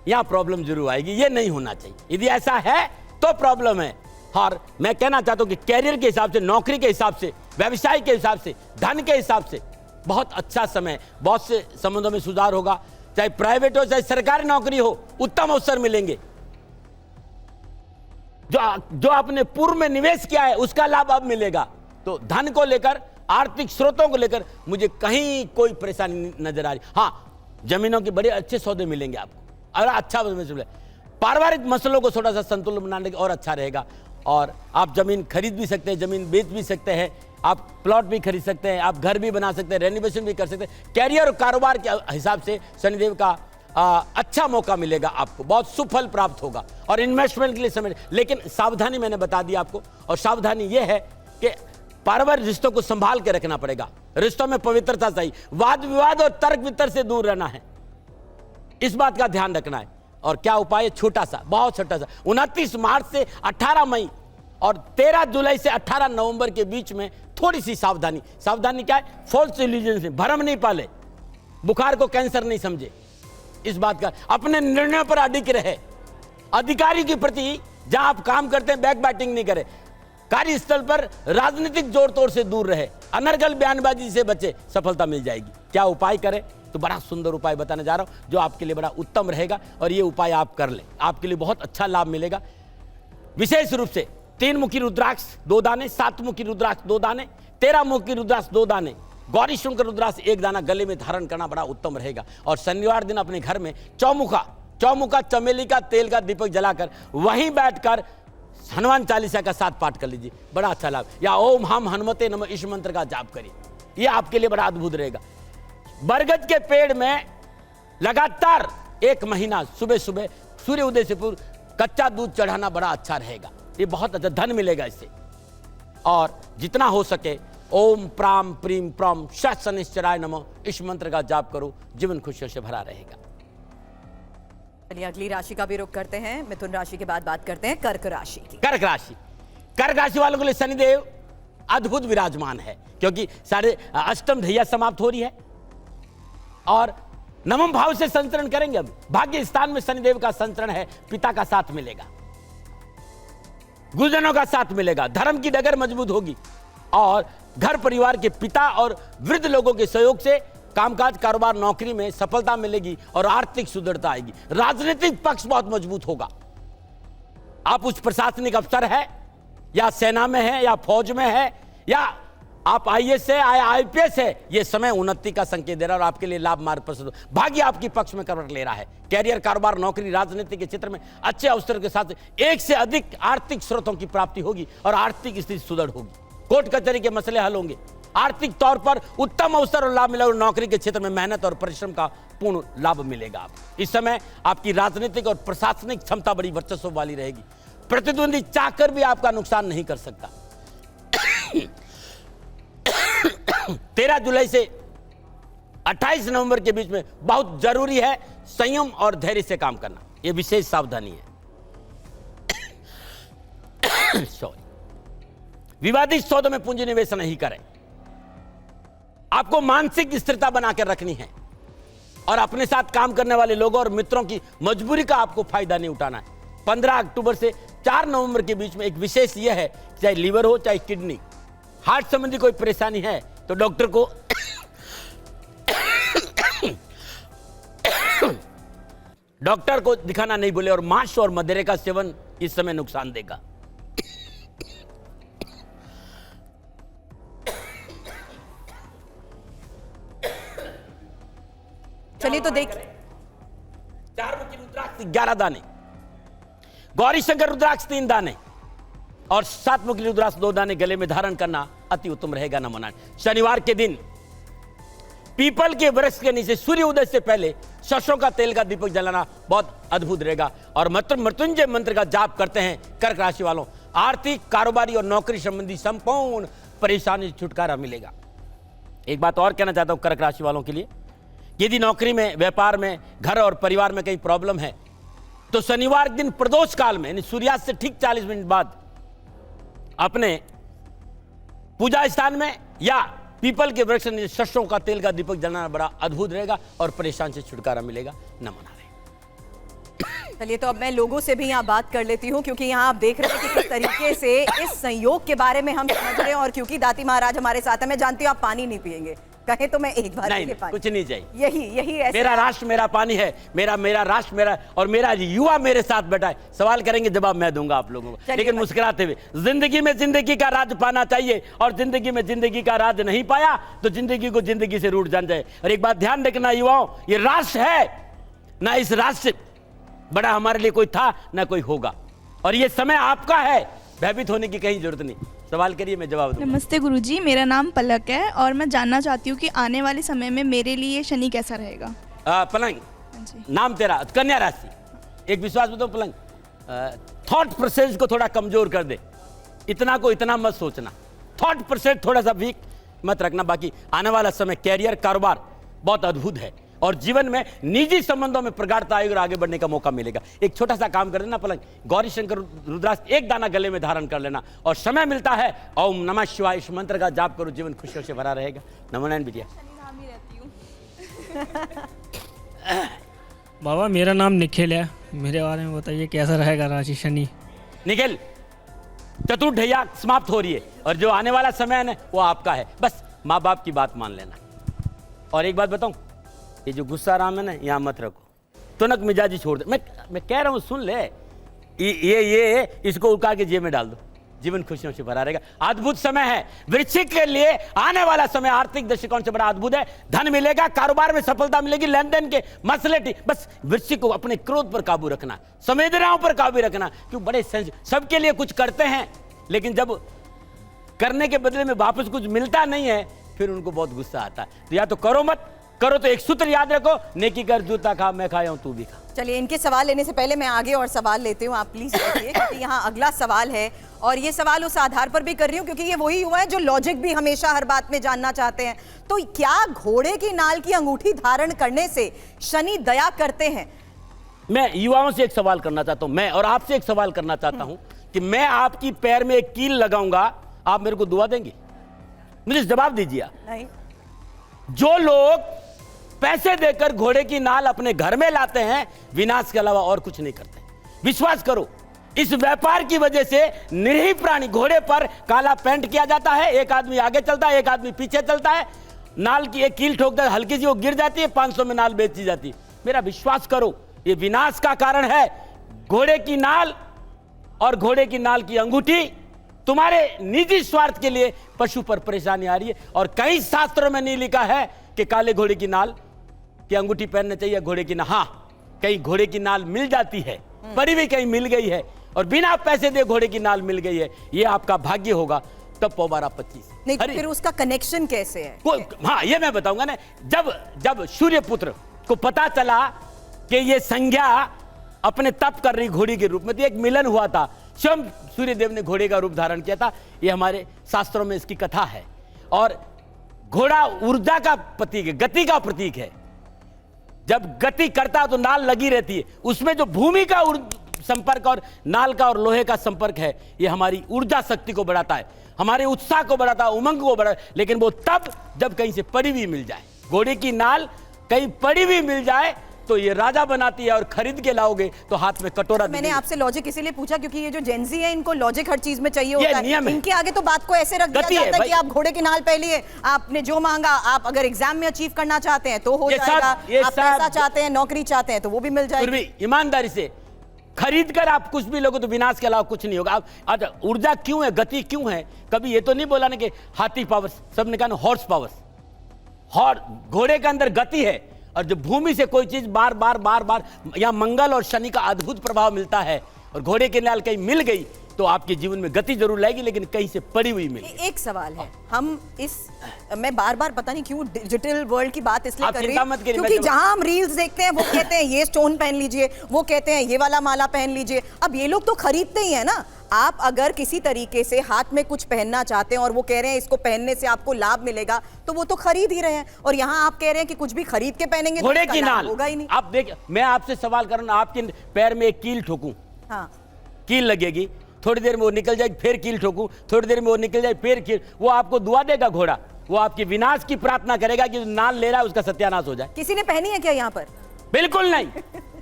यहाँ प्रॉब्लम जरूर आएगी। ये नहीं होना चाहिए। यदि ऐसा है तो प्रॉब्लम है। और मैं कहना चाहता हूं कि कैरियर के हिसाब से, नौकरी के हिसाब से, व्यवसाय के हिसाब से, धन के हिसाब से बहुत अच्छा समय, बहुत से संबंधों में सुधार होगा। चाहे प्राइवेट हो चाहे सरकारी नौकरी हो, उत्तम अवसर मिलेंगे। जो आपने पूर्व में निवेश किया है उसका लाभ अब मिलेगा। तो धन को लेकर, आर्थिक स्रोतों को लेकर मुझे कहीं कोई परेशानी नजर आ रही। हाँ, जमीनों के बड़े अच्छे सौदे मिलेंगे आपको और अच्छा मिलेगा। पारिवारिक मसलों को थोड़ा सा संतुलन बनाने के और अच्छा रहेगा। और आप जमीन खरीद भी सकते हैं, जमीन बेच भी सकते हैं, आप प्लॉट भी खरीद सकते हैं, आप घर भी बना सकते हैं, रेनोवेशन भी कर सकते हैं। कैरियर और कारोबार के हिसाब से शनिदेव का अच्छा मौका मिलेगा आपको, बहुत सुफल प्राप्त होगा। और इन्वेस्टमेंट के लिए समय, लेकिन सावधानी मैंने बता दी आपको। और सावधानी यह है कि पारिवारिक रिश्तों को संभाल के रखना पड़ेगा। रिश्तों में पवित्रता चाहिए, वाद विवाद और तर्क वितर्क से दूर रहना है, इस बात का ध्यान रखना है। और क्या उपाय है? छोटा सा, बहुत छोटा सा। 29 मार्च से 18 मई और 13 जुलाई से 18 नवंबर के बीच में थोड़ी सी सावधानी। सावधानी क्या है? फॉल्स इल्यूजन से भ्रम नहीं पाले, बुखार को कैंसर नहीं समझे, इस बात का अपने निर्णय पर अडिग रहे। अधिकारी के प्रति जहां आप काम करते हैं बैक बैटिंग नहीं करें। कार्यस्थल पर राजनीतिक जोड़ तोड़ से दूर रहे, अनर्गल बयानबाजी से बचे, सफलता मिल जाएगी। क्या उपाय करें? तो बड़ा सुंदर उपाय बताने जा रहा हूं जो आपके लिए बड़ा उत्तम रहेगा। और ये उपाय आप कर लें, आपके लिए बहुत अच्छा लाभ मिलेगा। विशेष रूप से 3 मुखी रुद्राक्ष 2 दाने, 7 मुखी रुद्राक्ष 2 दाने, 13 मुखी रुद्राक्ष 2 दाने, गौरी शंकर रुद्राक्ष 1 दाना गले में धारण करना बड़ा उत्तम रहेगा। और शनिवार दिन अपने घर में चौमुखा चमेली का तेल का दीपक जलाकर वहीं बैठकर हनुमान चालीसा का 7 पाठ कर लीजिए, बड़ा अच्छा लाभ। या ओम हम हनुमते नमः इस मंत्र का जाप करिए, यह आपके लिए बड़ा अद्भुत रहेगा। बरगद के पेड़ में लगातार 1 महीना सुबह सुबह सूर्य उदय से पूर्व कच्चा दूध चढ़ाना बड़ा अच्छा रहेगा। ये बहुत अच्छा धन मिलेगा इससे। और जितना हो सके ओम प्राम प्रीम प्रम शनिश्चराय नमः इस मंत्र का जाप करो, जीवन खुशियों से भरा रहेगा। चलिए अगली राशि का भी रुख करते हैं। मिथुन राशि के बाद बात करते हैं कर्क राशि की। कर्क राशि वालों के लिए शनिदेव अद्भुत विराजमान है, क्योंकि सारे अष्टम ध्येया समाप्त हो रही है और नवम भाव से संचरण करेंगे। अब भाग्य स्थान में शनिदेव का संचरण है, पिता का साथ मिलेगा, गुरुजनों का साथ मिलेगा, धर्म की डगर मजबूत होगी और घर परिवार के पिता और वृद्ध लोगों के सहयोग से कामकाज, कारोबार, नौकरी में सफलता मिलेगी और आर्थिक सुदृढ़ता आएगी। राजनीतिक पक्ष बहुत मजबूत होगा। आप उच्च प्रशासनिक अफसर है या सेना में है या फौज में है या आप आईएएस है या आईपीएस है, यह समय उन्नति का संकेत दे रहा है और आपके लिए लाभ मार्ग प्रशस्त। भाग्य आपके पक्ष में करवट ले रहा है। कैरियर, कारोबार, नौकरी, राजनीति के क्षेत्र में अच्छे अवसर के साथ एक से अधिक आर्थिक स्रोतों की प्राप्ति होगी और आर्थिक स्थिति सुदृढ़ होगी। कोर्ट कचहरी के मसले हल होंगे, आर्थिक तौर पर उत्तम अवसर और लाभ मिलेगा और नौकरी के क्षेत्र में मेहनत और परिश्रम का पूर्ण लाभ मिलेगा। आप इस समय आपकी राजनीतिक और प्रशासनिक क्षमता बड़ी वर्चस्व वाली रहेगी। प्रतिद्वंदी चाहकर भी आपका नुकसान नहीं कर सकता। 13 जुलाई से 28 नवंबर के बीच में बहुत जरूरी है संयम और धैर्य से काम करना, यह विशेष सावधानी है। सॉरी, विवादित सौदों में पूंजी निवेश नहीं करें। आपको मानसिक स्थिरता बनाकर रखनी है और अपने साथ काम करने वाले लोगों और मित्रों की मजबूरी का आपको फायदा नहीं उठाना है। 15 अक्टूबर से 4 नवंबर के बीच में एक विशेष यह है, चाहे लीवर हो चाहे किडनी, हार्ट संबंधी कोई परेशानी है तो डॉक्टर को दिखाना नहीं बोले और मांस और मदिरे का सेवन इस समय नुकसान देगा। चलिए तो देख, 4 मुखी रुद्राक्ष 11 दाने, गौरी शंकर रुद्राक्ष 3 दाने और 7 मुखी रुद्राक्ष 2 दाने गले में धारण करना अति उत्तम रहेगा। नमन। शनिवार के दिन पीपल के वृक्ष के नीचे सूर्य उदय से पहले सरसों का तेल का दीपक जलाना बहुत अद्भुत रहेगा। और मृत्युंजय मंत्र का जाप करते हैं कर्क राशि वालों, आर्थिक, कारोबारी और नौकरी संबंधी संपूर्ण परेशानी से छुटकारा मिलेगा। एक बात और कहना चाहता हूं कर्क राशि वालों के लिए, यदि नौकरी में, व्यापार में, घर और परिवार में कहीं प्रॉब्लम है तो शनिवार दिन प्रदोष काल में यानी सूर्यास्त से ठीक 40 मिनट बाद अपने पूजा स्थान में या पीपल के वृक्ष नीचे सरसों का तेल का दीपक जलाना बड़ा अद्भुत रहेगा और परेशान से छुटकारा मिलेगा। नमन। चलिए, तो अब मैं लोगों से भी यहाँ बात कर लेती हूँ, क्योंकि यहाँ आप देख रहे हैं कि किस तरीके से इस संयोग के बारे में हम समझ रहे हैं। और क्योंकि दाती महाराज हमारे साथ है, मैं जानती हूँ आप पानी नहीं पिएंगे, कहे तो मैं एक बार नहीं, पानी। कुछ नहीं चाहिए। यही ऐसे मेरा राष्ट्र मेरा पानी है, मेरा राष्ट्र मेरा, और मेरा युवा मेरे साथ बैठा है। सवाल करेंगे, जवाब मैं दूंगा आप लोगों को, लेकिन मुस्कुराते हुए। जिंदगी में जिंदगी का राज पाना चाहिए, और जिंदगी में जिंदगी का राज नहीं पाया तो जिंदगी को जिंदगी से रूठ जान जाए। और एक बात ध्यान रखना युवाओं, ये राष्ट्र है ना, इस राष्ट्र से बड़ा हमारे लिए कोई था ना कोई होगा, और ये समय आपका है, भयभीत होने की कहीं जरूरत नहीं। सवाल करिए, मैं जवाब दूंगा। नमस्ते गुरुजी, मेरा नाम पलक है और मैं जानना चाहती हूँ कि आने वाले समय में मेरे लिए शनि कैसा रहेगा। पलंग, नाम तेरा कन्या राशि, एक विश्वास बताओ पलंग, थॉट प्रोसेस को थोड़ा कमजोर कर दे, इतना को इतना मत सोचना, थॉट प्रोसेस थोड़ा सा वीक मत रखना। बाकी आने वाला समय कैरियर कारोबार बहुत अद्भुत है, और जीवन में निजी संबंधों में प्रगाढ़ता आएगी और आगे बढ़ने का मौका मिलेगा। एक छोटा सा काम कर देना पलंग, गौरी शंकर रुद्राक्ष एक दाना गले में धारण कर लेना, और समय मिलता है ओम नमः शिवाय इस मंत्र का जाप करो, जीवन खुशियों से भरा रहेगा। नमो नारायण बिटिया। बाबा मेरा नाम निखिल है, मेरे बारे में बताइए कैसा रहेगा राशि शनि। निखिल, चतुर्ढैया समाप्त हो रही है, और जो आने वाला समय है ना वो आपका है, बस माँ बाप की बात मान लेना। और एक बात बताऊं, ये जो गुस्सा आराम है ना यहाँ मत रखो, तुनक मिजाजी छोड़ दे। मैं कह रहा हूँ, सुन ले, ये इसको उठा के जेब में डाल दो, जीवन खुशियों से भरा रहेगा। अद्भुत समय है वृश्चिक के लिए, आने वाला समय आर्थिक दृष्टिकोण से बड़ा अद्भुत है। धन मिलेगा, कारोबार में सफलता मिलेगी, लेन देन के मसले बस वृश्चिक को अपने क्रोध पर काबू रखना, संवेदनाओं पर काबू रखना। क्यों बड़े सबके लिए कुछ करते हैं, लेकिन जब करने के बदले में वापस कुछ मिलता नहीं है फिर उनको बहुत गुस्सा आता है। तो या तो करो मत, करो तो एक सूत्र याद रखो, नेकी कर जूता खा, मैं खाया हूं तू भी खा। चलिए, इनके सवाल लेने से पहले मैं आगे और सवाल लेती हूँ, आप प्लीज बैठिए, क्योंकि यहाँ अगला सवाल है, और ये सवाल उस आधार पर भी कर रही हूँ क्योंकि ये वही युवा है जो लॉजिक भी हमेशा हर बात में जानना चाहते हैं। तो क्या घोड़े की नाल की अंगूठी धारण करने से शनि दया करते हैं? मैं युवाओं से एक सवाल करना चाहता हूं, मैं और आपसे एक सवाल करना चाहता हूं कि मैं आपकी पैर में एक कील लगाऊंगा, आप मेरे को दुआ देंगे? मुझे जवाब दीजिए। नहीं। जो लोग पैसे देकर घोड़े की नाल अपने घर में लाते हैं, विनाश के अलावा और कुछ नहीं करते। विश्वास करो, इस व्यापार की वजह से निरीह प्राणी घोड़े पर काला पेंट किया जाता है, एक आदमी आगे चलता है, एक आदमी पीछे चलता है, नाल की एक कील ठोकता है, हल्की सी वो गिर जाती है, 500 में नाल बेची जाती है। मेरा विश्वास करो, ये विनाश का कारण है। घोड़े की नाल और घोड़े की नाल की अंगूठी तुम्हारे निजी स्वार्थ के लिए पशु पर परेशानी आ रही है, और कई शास्त्रों में नहीं लिखा है कि काले घोड़े की नाल की अंगूठी पहनना चाहिए घोड़े की नाल। हाँ, कहीं घोड़े की नाल मिल जाती है, परी भी कहीं मिल गई है, और बिना पैसे दे घोड़े की नाल मिल गई है, ये आपका भाग्य होगा। तब पौबारा 25 नहीं, तो फिर उसका कनेक्शन कैसे है? हाँ, ये मैं बताऊंगा ना। जब सूर्यपुत्र को पता चला कि ये संज्ञा अपने तप कर रही घोड़ी के रूप में, तो एक मिलन हुआ था, स्वयं सूर्यदेव ने घोड़े का रूप धारण किया था। ये हमारे शास्त्रों में इसकी कथा है। और घोड़ा ऊर्जा का प्रतीक है, गति का प्रतीक है। जब गति करता है तो नाल लगी रहती है, उसमें जो भूमि का संपर्क और नाल का और लोहे का संपर्क है, ये हमारी ऊर्जा शक्ति को बढ़ाता है, हमारे उत्साह को बढ़ाता है, उमंग को बढ़ाता है। लेकिन वो तब जब कहीं से पड़ी हुई मिल जाए, घोड़े की नाल कहीं पड़ी हुई मिल जाए तो ये राजा बनाती है, और खरीद के लाओगे तो हाथ में कटोरा। मैंने आपसे लॉजिक इसीलिए पूछा क्योंकि ये जो जेंजी है, इनको लॉजिक हर चीज में चाहिए होता है। है। इनके आगे तो बात को ऐसे रख दिया जाता है कि आप घोड़े की नाल पहलिए, आपने जो मांगा, आप अगर एग्जाम में अचीव करना चाहते हैं तो हो जाएगा, आप पैसा चाहते हैं, नौकरी चाहते हैं तो वो भी मिल जाएगी। ईमानदारी से खरीद कर आप कुछ भी लोगे तो विनाश के अलावा कुछ नहीं होगा। आप ऊर्जा क्यों है, गति क्यों है? कभी ये तो नहीं बोला ना कि हाथी पावर, सबने कहा हॉर्स पावर। घोड़े के अंदर गति है, और जब भूमि से कोई चीज बार बार या मंगल और शनि का अद्भुत प्रभाव मिलता है, और घोड़े के नाल कहीं मिल गई तो आपके जीवन में गति जरूर लाएगी, लेकिन कहीं से पड़ी हुई मिलेगी। एक सवाल है, मैं बार बार पता नहीं क्यों डिजिटल वर्ल्ड की बात इसलिए कर रही हूं क्योंकि जहां हम रील्स देखते हैं वो कहते हैं ये स्टोन पहन लीजिए, वो कहते हैं ये वाला माला पहन लीजिए। अब ये लोग तो खरीदते ही है ना। आप अगर किसी तरीके से हाथ में कुछ पहनना चाहते हैं और वो कह रहे हैं इसको पहनने से आपको लाभ मिलेगा, तो वो तो खरीद ही रहे हैं। और यहाँ आप कह रहे हैं कि कुछ भी खरीद के पहनेंगे घोड़े की नाल होगा ही नहीं। आप देख, मैं आपसे सवाल कर रहा हूं, आपके पैर में एक कील ठोकूं, हाँ, कील लगेगी, थोड़ी देर में वो निकल जाएगी, फिर कील ठोकूं, थोड़ी देर में वो निकल जाए, फिर कील, वो आपको दुआ देगा घोड़ा, वो आपके विनाश की प्रार्थना करेगा कि नाल ले रहा है उसका सत्यानाश हो जाए। किसी ने पहनी है क्या यहाँ पर? बिल्कुल नहीं।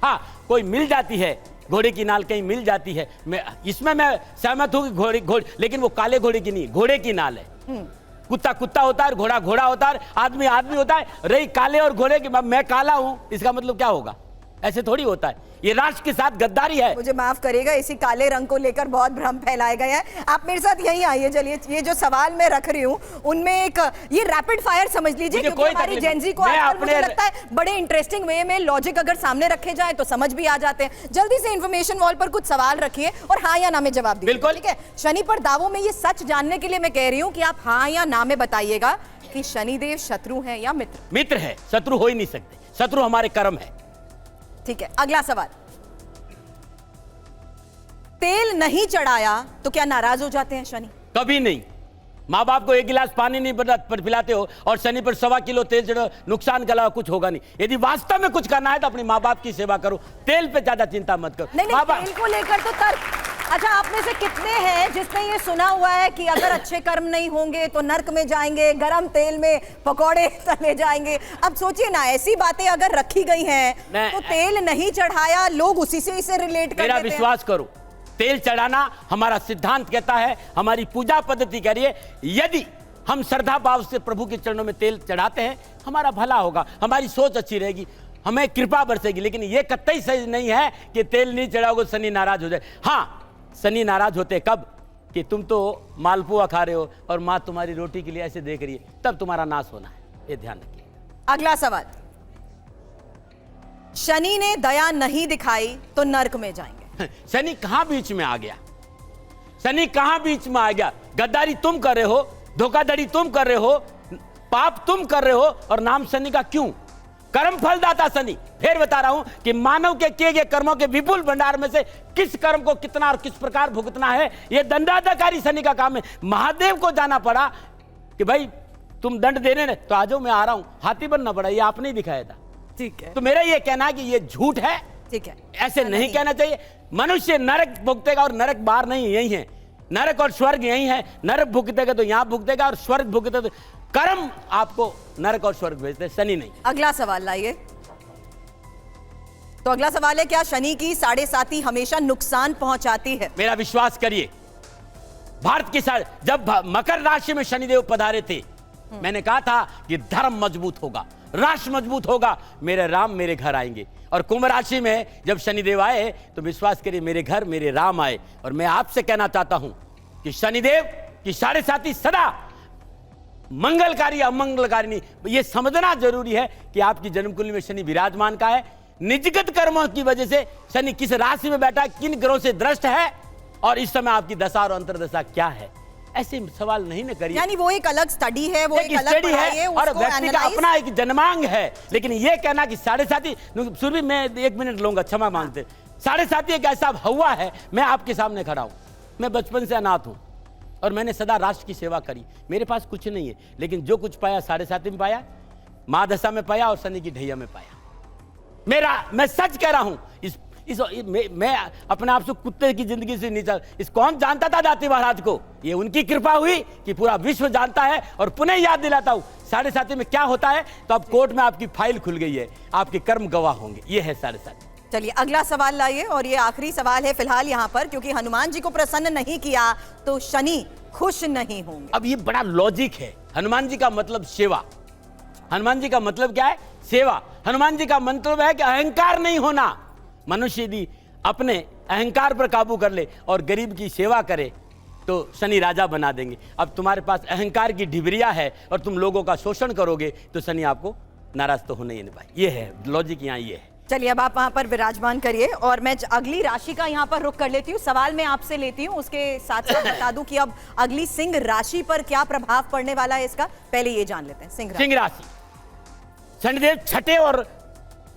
हाँ, कोई मिल जाती है, घोड़े की नाल कहीं मिल जाती है, इसमें मैं सहमत हूँ कि घोड़े, लेकिन वो काले घोड़े की नहीं, घोड़े की नाल है। कुत्ता कुत्ता होता है, घोड़ा घोड़ा होता है, आदमी आदमी होता है। रही काले और घोड़े की, मैं काला हूं इसका मतलब क्या होगा? ऐसे थोड़ी होता है। ये राष्ट्र के साथ गद्दारी है। मुझे माफ करिएगा, इसी काले रंग को लेकर बहुत भ्रम फैलाए गए हैं। आप मेरे साथ यहीं आइए। चलिए, ये जो सवाल मैं रख रही हूँ उनमें एक ये रैपिड फायर समझ लीजिए, क्योंकि हमारी जेनजी को आजकल मुझे लगता है बड़े इंटरेस्टिंग वे में लॉजिक अगर सामने रखे जाए तो समझ भी आ जाते हैं। जल्दी से इंफॉर्मेशन वॉल पर कुछ सवाल रखिए और हाँ या ना में जवाब दीजिए। बिल्कुल। ठीक है। शनि पर दावों में ये सच जानने के लिए मैं कह रही हूँ कि आप हाँ या ना में बताइएगा कि शनिदेव शत्रु है या मित्र। मित्र है, शत्रु हो ही नहीं सकते। शत्रु हमारे कर्म है। ठीक है, अगला सवाल। तेल नहीं चढ़ाया तो क्या नाराज हो जाते हैं शनि? कभी नहीं। माँ बाप को एक गिलास पानी नहीं पिलाते हो और शनि पर 1.25 किलो तेल चढ़ो, नुकसान के अलावा कुछ होगा नहीं। यदि वास्तव में कुछ करना है तो अपने माँ बाप की सेवा करो, तेल पे ज्यादा चिंता मत करो। नहीं, तेल को लेकर तो तर्क। अच्छा, आप में से कितने हैं जिसने ये सुना हुआ है कि अगर अच्छे कर्म नहीं होंगे तो नर्क में जाएंगे, गरम तेल में पकौड़े तले जाएंगे? अब सोचिए ना, ऐसी बातें अगर रखी गई हैं तो तेल नहीं चढ़ाया, लोग उसी से इसे रिलेट कर देते हैं। मेरा विश्वास करो, तेल चढ़ाना हमारा सिद्धांत कहता है, हमारी पूजा पद्धति कह रही है। यदि हम श्रद्धा भाव से प्रभु के चरणों में तेल चढ़ाते हैं, हमारा भला होगा, हमारी सोच अच्छी रहेगी, हमें कृपा बरसेगी। लेकिन यह कतई सही नहीं है कि तेल नहीं चढ़ाओगे शनि नाराज हो जाए। हाँ, शनि नाराज होते कब? कि तुम तो मालपुआ खा रहे हो और माँ तुम्हारी रोटी के लिए ऐसे देख रही है, तब तुम्हारा नाश होना है। ये ध्यान रखिए। अगला सवाल। शनि ने दया नहीं दिखाई तो नर्क में जाएंगे। शनि कहां बीच में आ गया? शनि कहां बीच में आ गया? गद्दारी तुम कर रहे हो, धोखाधड़ी तुम कर रहे हो, पाप तुम कर रहे हो, और नाम शनि का क्यों? कर्म फलदाता शनि। फिर बता रहा हूं कि मानव के किए गए कर्मों के विपुल भंडार में से किस कर्म को कितना और किस प्रकार भुगतना है, यह दंडाधिकारी शनि का काम है। महादेव को जाना पड़ा कि भाई तुम दंड देने ने, तो आज मैं आ रहा हूं, हाथी बनना पड़ा, ये आपने ही दिखाया था। ठीक है। तो मेरा ये कहना है कि ये झूठ है। ठीक है, ऐसे नहीं कहना चाहिए। मनुष्य नरक भुगतेगा और नरक बाहर नहीं, यही है। नरक और स्वर्ग यही है। नरक भुगतेगा तो यहां भुगतेगा और स्वर्ग भुगतेगा तो कर्म आपको नरक और स्वर्ग भेजते, शनि नहीं। अगला सवाल लाइए। तो अगला सवाल है, क्या शनि की 7.5 हमेशा नुकसान पहुंचाती है? मेरा विश्वास करिए, भारत के साथ जब मकर राशि में शनिदेव पधारे थे, मैंने कहा था कि धर्म मजबूत होगा, राष्ट्र मजबूत होगा, मेरे राम मेरे घर आएंगे। और कुंभ राशि में जब शनिदेव आए तो विश्वास करिए, मेरे घर मेरे राम आए। और मैं आपसे कहना चाहता हूं कि शनिदेव की 7.5 सदा मंगलकारी अमंगलकारी नहीं, ये समझना जरूरी है कि आपकी जन्म कुंडली में शनि विराजमान का है। निजगत कर्मों की वजह से शनि किस राशि में बैठा, किन ग्रहों से दृष्ट है, और इस समय आपकी दशा और अंतर्दशा क्या है, ऐसे सवाल नहीं न करिए। यानी वो एक अलग स्टडी है, वो एक अलग पढ़ाई है, और व्यक्ति का अपना एक जन्मांग है। लेकिन ये कहना कि 7.5, सुरभि मैं 1 मिनट लूंगा, क्षमा मांगते। 7.5 एक ऐसा हुआ है, मैं आपके सामने खड़ा हूं, मैं बचपन से अनाथ हूं और मैंने सदा राष्ट्र की सेवा करी। मेरे पास कुछ नहीं है, लेकिन जो कुछ पाया 7.5 में पाया, माँ दशा में पाया और शनि की ढैया में पाया। मैं सच कह रहा हूं। मैं अपने आप से कुत्ते की जिंदगी से नीचा, इस कौन जानता था जाति महाराज को? ये उनकी कृपा हुई कि पूरा विश्व जानता है। और पुनः याद दिलाता हूं, 7.5 में क्या होता है, तो अब कोर्ट में आपकी फाइल खुल गई है, आपके कर्म गवाह होंगे। ये है 7.5। चलिए अगला सवाल लाइए, और ये आखिरी सवाल है फिलहाल यहाँ पर, क्योंकि हनुमान जी को प्रसन्न नहीं किया तो शनि खुश नहीं होंगे। अब ये बड़ा लॉजिक है। हनुमान जी का मतलब सेवा। हनुमान जी का मतलब क्या है? सेवा। हनुमान जी का मतलब है कि अहंकार नहीं होना। मनुष्य यदि अपने अहंकार पर काबू कर ले और गरीब की सेवा करे तो शनि राजा बना देंगे। अब तुम्हारे पास अहंकार की ढिबरिया है और तुम लोगों का शोषण करोगे तो शनि आपको नाराज तो होने ही नहीं पाए। ये है लॉजिक, यहाँ ये है। चलिए अब आप वहां पर विराजमान करिए और मैं अगली राशि का यहाँ पर रुख कर लेती हूँ। सवाल मैं आपसे लेती हूँ, उसके साथ साथ बता दूं कि अब अगली सिंह राशि पर क्या प्रभाव पड़ने वाला है इसका, पहले ये जान लेते हैं। सिंह राशि, शनिदेव छठे और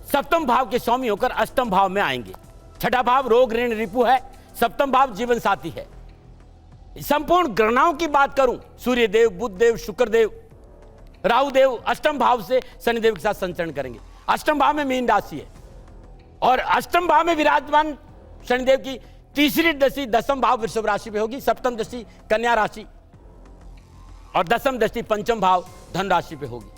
सप्तम भाव के स्वामी होकर अष्टम भाव में आएंगे। छठा भाव रोग ऋण रिपु है, सप्तम भाव जीवन साथी है। संपूर्ण गणनाओं की बात करूं, सूर्य देव, बुध देव, शुक्र देव, राहु देव अष्टम भाव से शनिदेव के साथ संचरण करेंगे। अष्टम भाव में मीन राशि है और अष्टम भाव में विराजमान शनिदेव की तीसरी दृष्टि दसम भाव वृषभ राशि पे होगी, सप्तम दृष्टि कन्या राशि और दसम दृष्टि पंचम भाव धन राशि पे होगी।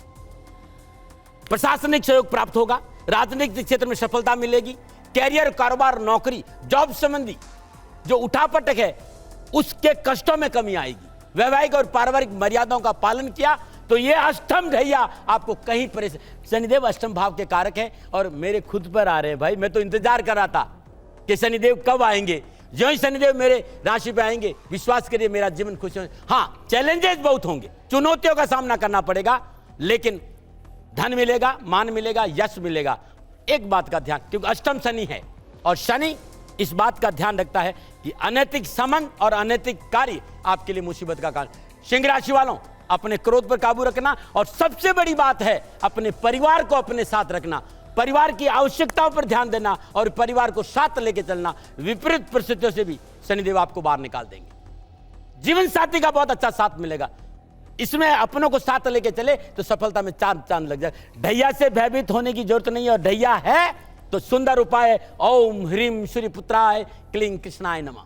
प्रशासनिक सहयोग प्राप्त होगा, राजनीतिक क्षेत्र में सफलता मिलेगी, कैरियर, कारोबार, नौकरी, जॉब संबंधी जो उठापटक है उसके कष्टों में कमी आएगी। वैवाहिक और पारिवारिक मर्यादाओं का पालन किया तो ये अष्टम ढैया आपको कहीं परेशान। शनिदेव अष्टम भाव के कारक हैं और मेरे खुद पर आ रहे हैं भाई। मैं तो इंतजार कर रहा था कि शनिदेव कब आएंगे। जो ही शनिदेव मेरे राशि पे आएंगे, विश्वास करिए मेरा जीवन खुश हो। हाँ, चैलेंजेस बहुत होंगे, चुनौतियों का सामना करना पड़ेगा, लेकिन धन मिलेगा, मान मिलेगा, यश मिलेगा। एक बात का ध्यान, क्योंकि अष्टम शनि है और शनि इस बात का ध्यान रखता है कि अनैतिक संबंध और अनैतिक कार्य आपके लिए मुसीबत का कारण। सिंह राशि वालों, अपने क्रोध पर काबू रखना और सबसे बड़ी बात है अपने परिवार को अपने साथ रखना, परिवार की आवश्यकताओं पर ध्यान देना और परिवार को साथ लेके चलना। विपरीत परिस्थितियों से भी शनिदेव आपको बाहर निकाल देंगे। जीवन साथी का बहुत अच्छा साथ मिलेगा। इसमें अपनों को साथ लेके चले तो सफलता में चांद लग जाए। ढैया से भयभीत होने की जरूरत नहीं है, और ढैया है तो सुंदर उपाय है ओम ह्रीम सूर्यपुत्राय क्लीं कृष्णाय नमः।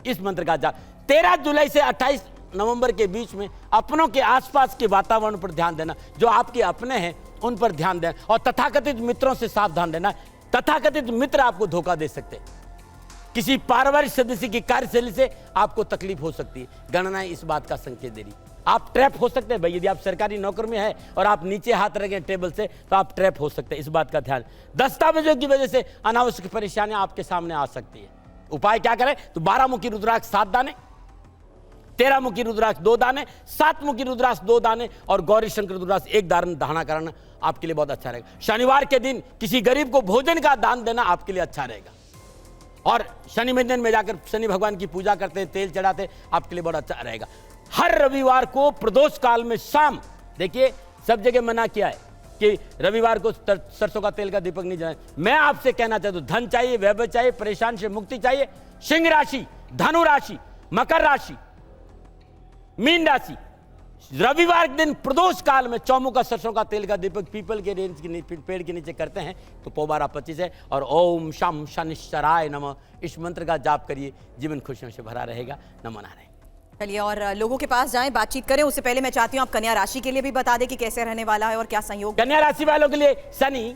इस मंत्र का जाप 13 जुलाई से 28 नवंबर के बीच में अपनों के आसपास के वातावरण पर ध्यान देना। जो आपके अपने हैं उन पर ध्यान देना और तथाकथित मित्रों से सावधान रहना। तथाकथित मित्र आपको धोखा दे सकते हैं। किसी पारिवारिक सदस्य की कार्यशैली से आपको तकलीफ हो सकती है। गणना इस बात का संकेत दे रही। आप ट्रैप हो सकते हैं भाई। यदि आप सरकारी नौकर में है और आप नीचे हाथ रखें टेबल से तो आप ट्रैप हो सकते हैं। इस बात का ध्यान। दस्तावेजों की वजह से अनावश्यक परेशानियां आपके सामने आ सकती है। उपाय क्या करें? तो 12 मुखी रुद्राक्ष 7 दाने, 13 मुखी रुद्राक्ष 2 दाने, 7 मुखी रुद्राक्ष 2 दाने और गौरी शंकर रुद्राक्ष 1 दान धारणा कराना आपके लिए बहुत अच्छा रहेगा। शनिवार के दिन किसी गरीब को भोजन का दान देना आपके लिए अच्छा रहेगा। और शनि मंदिर में जाकर शनि भगवान की पूजा करते हैं, तेल चढ़ाते हैं, आपके लिए बहुत अच्छा रहेगा। हर रविवार को प्रदोष काल में शाम, देखिए सब जगह मना किया है कि रविवार को सरसों का तेल का दीपक नहीं जलाएं। मैं आपसे कहना चाहता हूं, धन चाहिए, वैभव चाहिए, परेशान से मुक्ति चाहिए। सिंह राशि, धनु राशि, मकर राशि, मीन राशि, रविवार के दिन प्रदोष काल में चौमुखा सरसों का तेल का दीपक पीपल के पेड़ के नीचे करते हैं तो पौबारा 25 है। और ओम शम शनिश्चराय नमः, इस मंत्र का जाप करिए, जीवन खुशियों से भरा रहेगा। नमो नारायण। चलिए और लोगों के पास जाएं, बातचीत करें। उससे पहले मैं चाहती हूं आप कन्या राशि के लिए भी बता दें कि कैसे रहने वाला है और क्या संयोग। कन्या राशि वालों के लिए शनि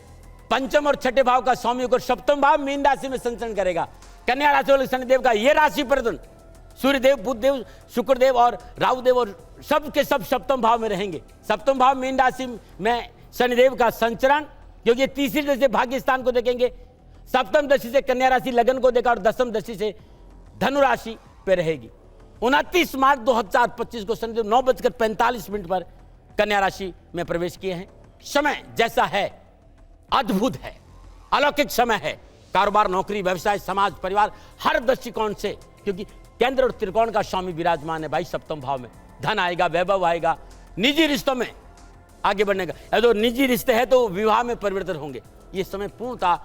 पंचम और छठे भाव का स्वामी होकर सप्तम भाव मीन राशि में संचरण करेगा। कन्या राशि वाले शनिदेव का ये राशि परिवर्तन, सूर्यदेव, बुधदेव, शुक्रदेव और राहुदेव और सब के सब सप्तम भाव में रहेंगे। सप्तम भाव मीन राशि में शनिदेव का संचरण, क्योंकि ये तीसरी दृष्टि से भाग्य स्थान को देखेंगे, सप्तम दृष्टि से कन्या राशि लगन को देखा और दसम दृष्टि से धनु राशि पे रहेगी। 29 मार्च 2025 को शनिदेव 9:45 पर कन्या राशि में प्रवेश किए हैं। समय जैसा है अद्भुत है, अलौकिक समय है। कारोबार, नौकरी, व्यवसाय, समाज, परिवार, हर दृष्टिकोण से, क्योंकि केंद्र और त्रिकोण का स्वामी विराजमान है भाई सप्तम भाव में। धन आएगा, वैभव आएगा, निजी रिश्तों में आगे बढ़ने का, तो निजी रिश्ते हैं तो विवाह में परिवर्तन होंगे। ये समय पूर्णतः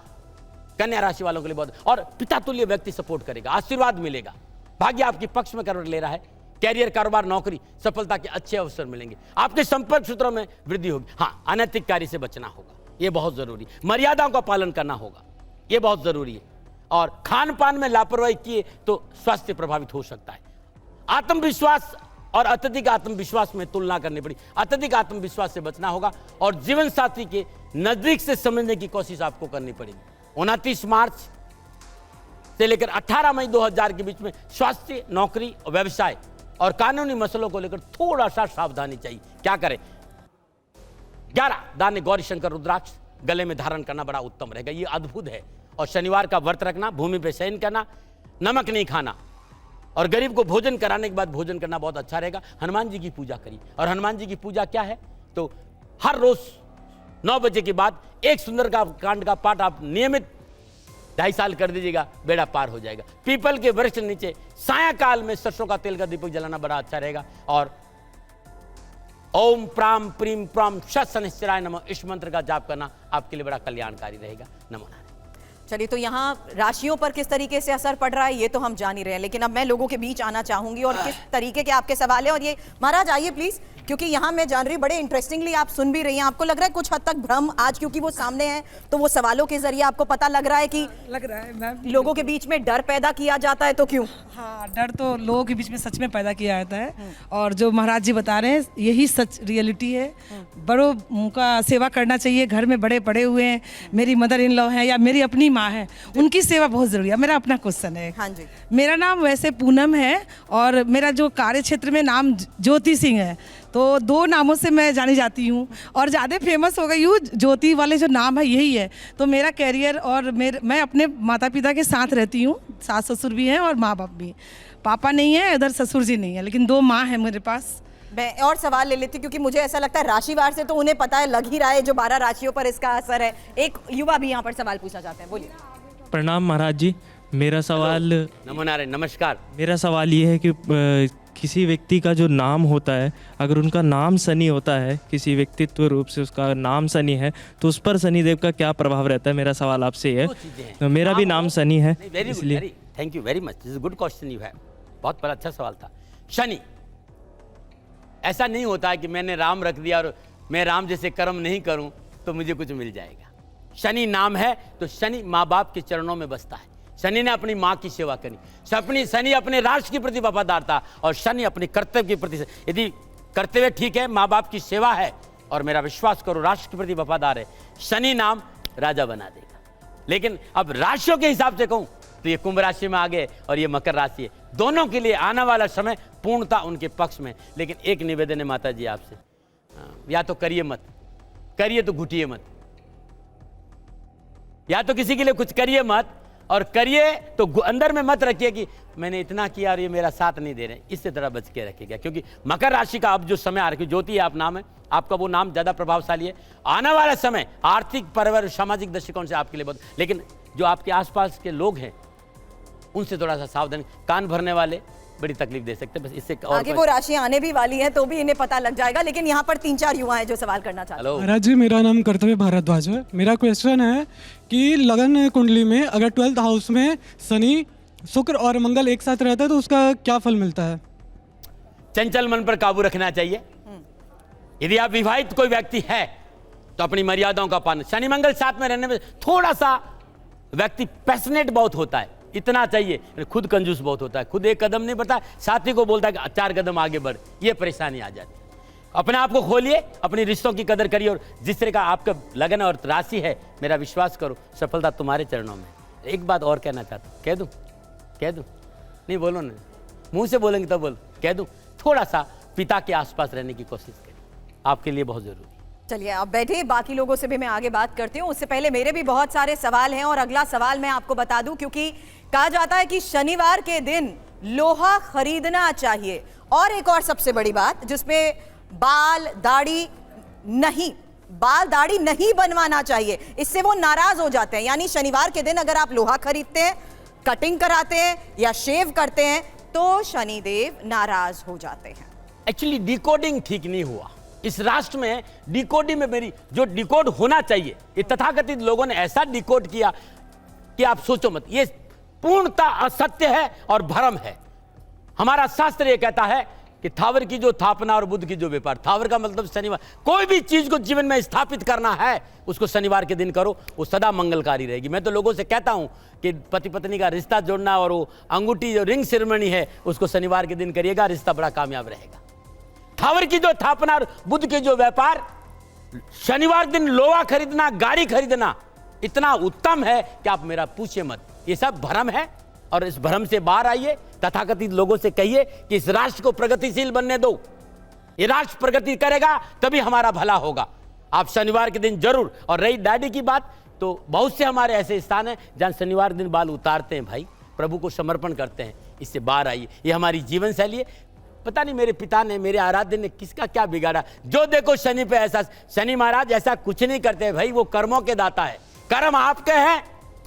कन्या राशि वालों के लिए बहुत, और पिता तुल्य व्यक्ति सपोर्ट करेगा, आशीर्वाद मिलेगा, भाग्य आपके पक्ष में करवट ले रहा है। कैरियर, कारोबार, नौकरी, सफलता के अच्छे अवसर मिलेंगे। आपके संपर्क सूत्रों में वृद्धि होगी। हाँ, अनैतिक कार्य से बचना होगा, ये बहुत जरूरी। मर्यादाओं का पालन करना होगा, ये बहुत जरूरी है। और खान पान में लापरवाही किए तो स्वास्थ्य प्रभावित हो सकता है। आत्मविश्वास और अत्यधिक आत्मविश्वास में तुलना करनी पड़ी। अत्यधिक आत्मविश्वास से बचना होगा और जीवन साथी के नजदीक से समझने की कोशिश आपको करनी पड़ेगी। 29 मार्च से लेकर 18 मई 2000 के बीच में स्वास्थ्य, नौकरी, व्यवसाय और कानूनी मसलों को लेकर थोड़ा सा सावधानी चाहिए। क्या करें? 11 दाने गौरी शंकर रुद्राक्ष गले में धारण करना बड़ा उत्तम रहेगा, ये अद्भुत है। और शनिवार का व्रत रखना, भूमि पे शयन करना, नमक नहीं खाना और गरीब को भोजन कराने के बाद भोजन करना बहुत अच्छा रहेगा। हनुमान जी की पूजा करिए। और हनुमान जी की पूजा क्या है? तो हर रोज 9 बजे के बाद एक सुंदर का कांड का पाठ आप नियमित 2.5 साल कर दीजिएगा, बेड़ा पार हो जाएगा। पीपल के वृक्ष नीचे सायंकाल में सरसों का तेल का दीपक जलाना बड़ा अच्छा रहेगा। और ओम प्राम प्रीम प्राम शनिश्चराय नमः, इस मंत्र का जाप करना आपके लिए बड़ा कल्याणकारी रहेगा। नमो नारायण। चलिए, तो यहाँ राशियों पर किस तरीके से असर पड़ रहा है ये तो हम जान ही रहे हैं, लेकिन अब मैं लोगों के बीच आना चाहूंगी और किस तरीके के आपके सवाल हैं। और ये महाराज आइए प्लीज, क्योंकि यहाँ मैं जान रही हूँ बड़े इंटरेस्टिंगली आप सुन भी रही हैं, आपको लग रहा है कुछ हद तक भ्रम आज क्योंकि वो सामने है तो वो सवालों के जरिए आपको पता लग रहा है कि लग रहा है मैम। लोगों के बीच में डर पैदा किया जाता है, तो क्यों? हाँ, डर तो लोगों के बीच में सच में पैदा किया जाता है और जो महाराज जी बता रहे हैं यही सच रियलिटी है। बड़ों का सेवा करना चाहिए, घर में बड़े पड़े हुए हैं, मेरी मदर इन लॉ हैं या मेरी अपनी माँ है, उनकी सेवा बहुत ज़रूरी है। मेरा अपना क्वेश्चन है। हाँ जी। मेरा नाम वैसे पूनम है और मेरा जो कार्य क्षेत्र में नाम ज्योति सिंह है, तो 2 नामों से मैं जानी जाती हूँ और ज़्यादा फेमस हो गई हूँ। ज्योति वाले जो नाम है यही है, तो मेरा कैरियर और मैं अपने माता पिता के साथ रहती हूँ, सास ससुर भी हैं और माँ बाप भी। पापा नहीं है, इधर ससुर जी नहीं है, लेकिन 2 माँ हैं मेरे पास। मैं और सवाल ले लेती हूँ क्योंकि मुझे ऐसा लगता है राशिवार से तो उन्हें पता है, लग ही रहा है जो 12 राशियों पर इसका असर है। एक युवा भी यहाँ पर सवाल पूछना चाहते हैं, बोलिए। प्रणाम महाराज जी, मेरा सवाल नमो नारायण, नमस्कार। मेरा सवाल ये है कि किसी व्यक्ति का जो नाम होता है, अगर उनका नाम शनि होता है, किसी व्यक्तित्व रूप से उसका नाम शनि है, तो उस पर शनिदेव का क्या प्रभाव रहता है? मेरा सवाल आपसे ये है। मेरा भी नाम शनि है, इसलिए। Thank you very much, this is good question you have. बहुत बड़ा अच्छा सवाल था। शनि, ऐसा नहीं होता है कि मैंने राम रख दिया और मैं राम जैसे कर्म नहीं करूं तो मुझे कुछ मिल जाएगा। शनि नाम है तो शनि माँ बाप के चरणों में बसता है। शनि ने अपनी माँ की सेवा करी, शनि अपने राष्ट्र के प्रति वफादार था और शनि अपने कर्तव्य के प्रति, यदि कर्तव्य ठीक है, माँ बाप की सेवा है और मेरा विश्वास करो राष्ट्र के प्रति वफादार है, शनि नाम राजा बना देगा। लेकिन अब राशियों के हिसाब से कहूं तो ये कुंभ राशि में आ गए और ये मकर राशि है। दोनों के लिए आने वाला समय पूर्णता उनके पक्ष में। लेकिन एक निवेदन है माता जी आपसे, या तो करिए मत, करिए तो घुटिए मत। या तो किसी के लिए कुछ करिए मत, और करिए तो अंदर में मत रखिए कि मैंने इतना किया और ये मेरा साथ नहीं दे रहे। इससे तरह बच के रखिएगा, क्योंकि मकर राशि का अब जो समय आ रहा है, ज्योति आप नाम है आपका, वो नाम ज्यादा प्रभावशाली है। आने वाला समय आर्थिक, परिवार, सामाजिक दृष्टिकोण से आपके लिए बहुत, लेकिन जो आपके आसपास के लोग हैं उनसे थोड़ा सा सावधान। कान भरने वाले बड़ी तकलीफ दे सकते हैं, बस इससे और आगे वो राशियां आने भी वाली हैं तो भी इन्हें पता लग जाएगा। लेकिन यहाँ पर 3-4 युवा हैं जो सवाल करना चाहते हैं। महाराज जी, मेरा नाम कर्तव्य भारद्वाज है। मेरा क्वेश्चन है कि लगन कुंडली में अगर 12th हाउस में शनि, शुक्र और मंगल एक साथ रहता है तो उसका क्या फल मिलता है? चंचल मन पर काबू रखना चाहिए। यदि आप विवाहित कोई व्यक्ति है तो अपनी मर्यादाओं का पालन। शनि मंगल साथ में रहने में थोड़ा सा व्यक्ति पैशनेट बहुत होता है, इतना चाहिए। खुद कंजूस बहुत होता है, खुद एक कदम नहीं बढ़ता, साथी को बोलता है कि 4 कदम आगे बढ़, ये परेशानी आ जाती है। अपने आप को खोलिए, अपनी रिश्तों की कदर करिए और जिस तरह का आपका लगन और राशि है, मेरा विश्वास करो सफलता तुम्हारे चरणों में। एक बात और कहना चाहता हूँ, कह दूं? नहीं बोलो ना, मुंह से बोलेंगे तब बोलो, कह दूं? थोड़ा सा पिता के आसपास रहने की कोशिश करिए, आपके लिए बहुत जरूरी है। चलिए आप बैठिए, बाकी लोगों से भी मैं आगे बात करती हूँ। उससे पहले मेरे भी बहुत सारे सवाल हैं और अगला सवाल मैं आपको बता दूं, क्योंकि कहा जाता है कि शनिवार के दिन लोहा खरीदना चाहिए। और एक और सबसे बड़ी बात, जिसमें बाल दाढ़ी नहीं बनवाना चाहिए, इससे वो नाराज हो जाते हैं। यानी शनिवार के दिन अगर आप लोहा खरीदते हैं, कटिंग कराते हैं या शेव करते हैं तो शनिदेव नाराज हो जाते हैं। एक्चुअली डिकोडिंग ठीक नहीं हुआ इस राष्ट्र में। डिकोडिंग में मेरी जो डिकोड होना चाहिए, ये तथाकथित लोगों ने ऐसा डिकोड किया कि आप सोचो मत। ये पूर्णता असत्य है और भ्रम है। हमारा शास्त्र ये कहता है कि थावर की जो स्थापना और बुद्ध की जो व्यापार। थावर का मतलब शनिवार, कोई भी चीज को जीवन में स्थापित करना है उसको शनिवार के दिन करो, वो सदा मंगलकारी रहेगी। मैं तो लोगों से कहता हूं कि पति पत्नी का रिश्ता जोड़ना और वो अंगूठी जो रिंग सेरेमनी है उसको शनिवार के दिन करिएगा, रिश्ता बड़ा कामयाब रहेगा। थावर की जो स्थापना और बुद्ध के जो व्यापार, शनिवार दिन लोहा खरीदना, गाड़ी खरीदना इतना उत्तम है कि आप मेरा पूछिए मत। ये सब भ्रम है और इस भ्रम से बाहर आइए। तथाकथित लोगों से कहिए कि इस राष्ट्र को प्रगतिशील बनने दो, ये राष्ट्र प्रगति करेगा तभी हमारा भला होगा। आप शनिवार के दिन जरूर। और रही दाढ़ी की बात, तो बहुत से हमारे ऐसे स्थान हैं जहां शनिवार दिन बाल उतारते हैं भाई, प्रभु को समर्पण करते हैं। इससे बाहर आइए, ये हमारी जीवन शैली है। पता नहीं मेरे पिता ने, मेरे आराध्य ने किसका क्या बिगाड़ा, जो देखो शनि पे ऐसा। शनि महाराज ऐसा कुछ नहीं करते भाई, वो कर्मों के दाता है। कर्म आपके हैं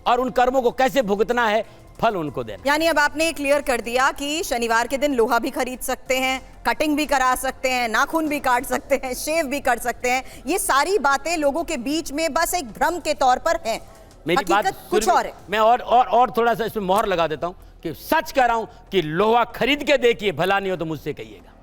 और उन कर्मों को कैसे भुगतना है, फल उनको देना। यानी अब आपने क्लियर कर दिया कि शनिवार के दिन लोहा भी खरीद सकते हैं, कटिंग भी करा सकते हैं, नाखून भी काट सकते हैं, शेव भी कर सकते हैं। ये सारी बातें लोगों के बीच में बस एक भ्रम के तौर पर हैं। मेरी बात कुछ और है। मैं और थोड़ा सा इसमें मोहर लगा देता हूं कि सच कह रहा हूं कि लोहा खरीद के देखिए, भला नहीं हो तो मुझसे कहिएगा।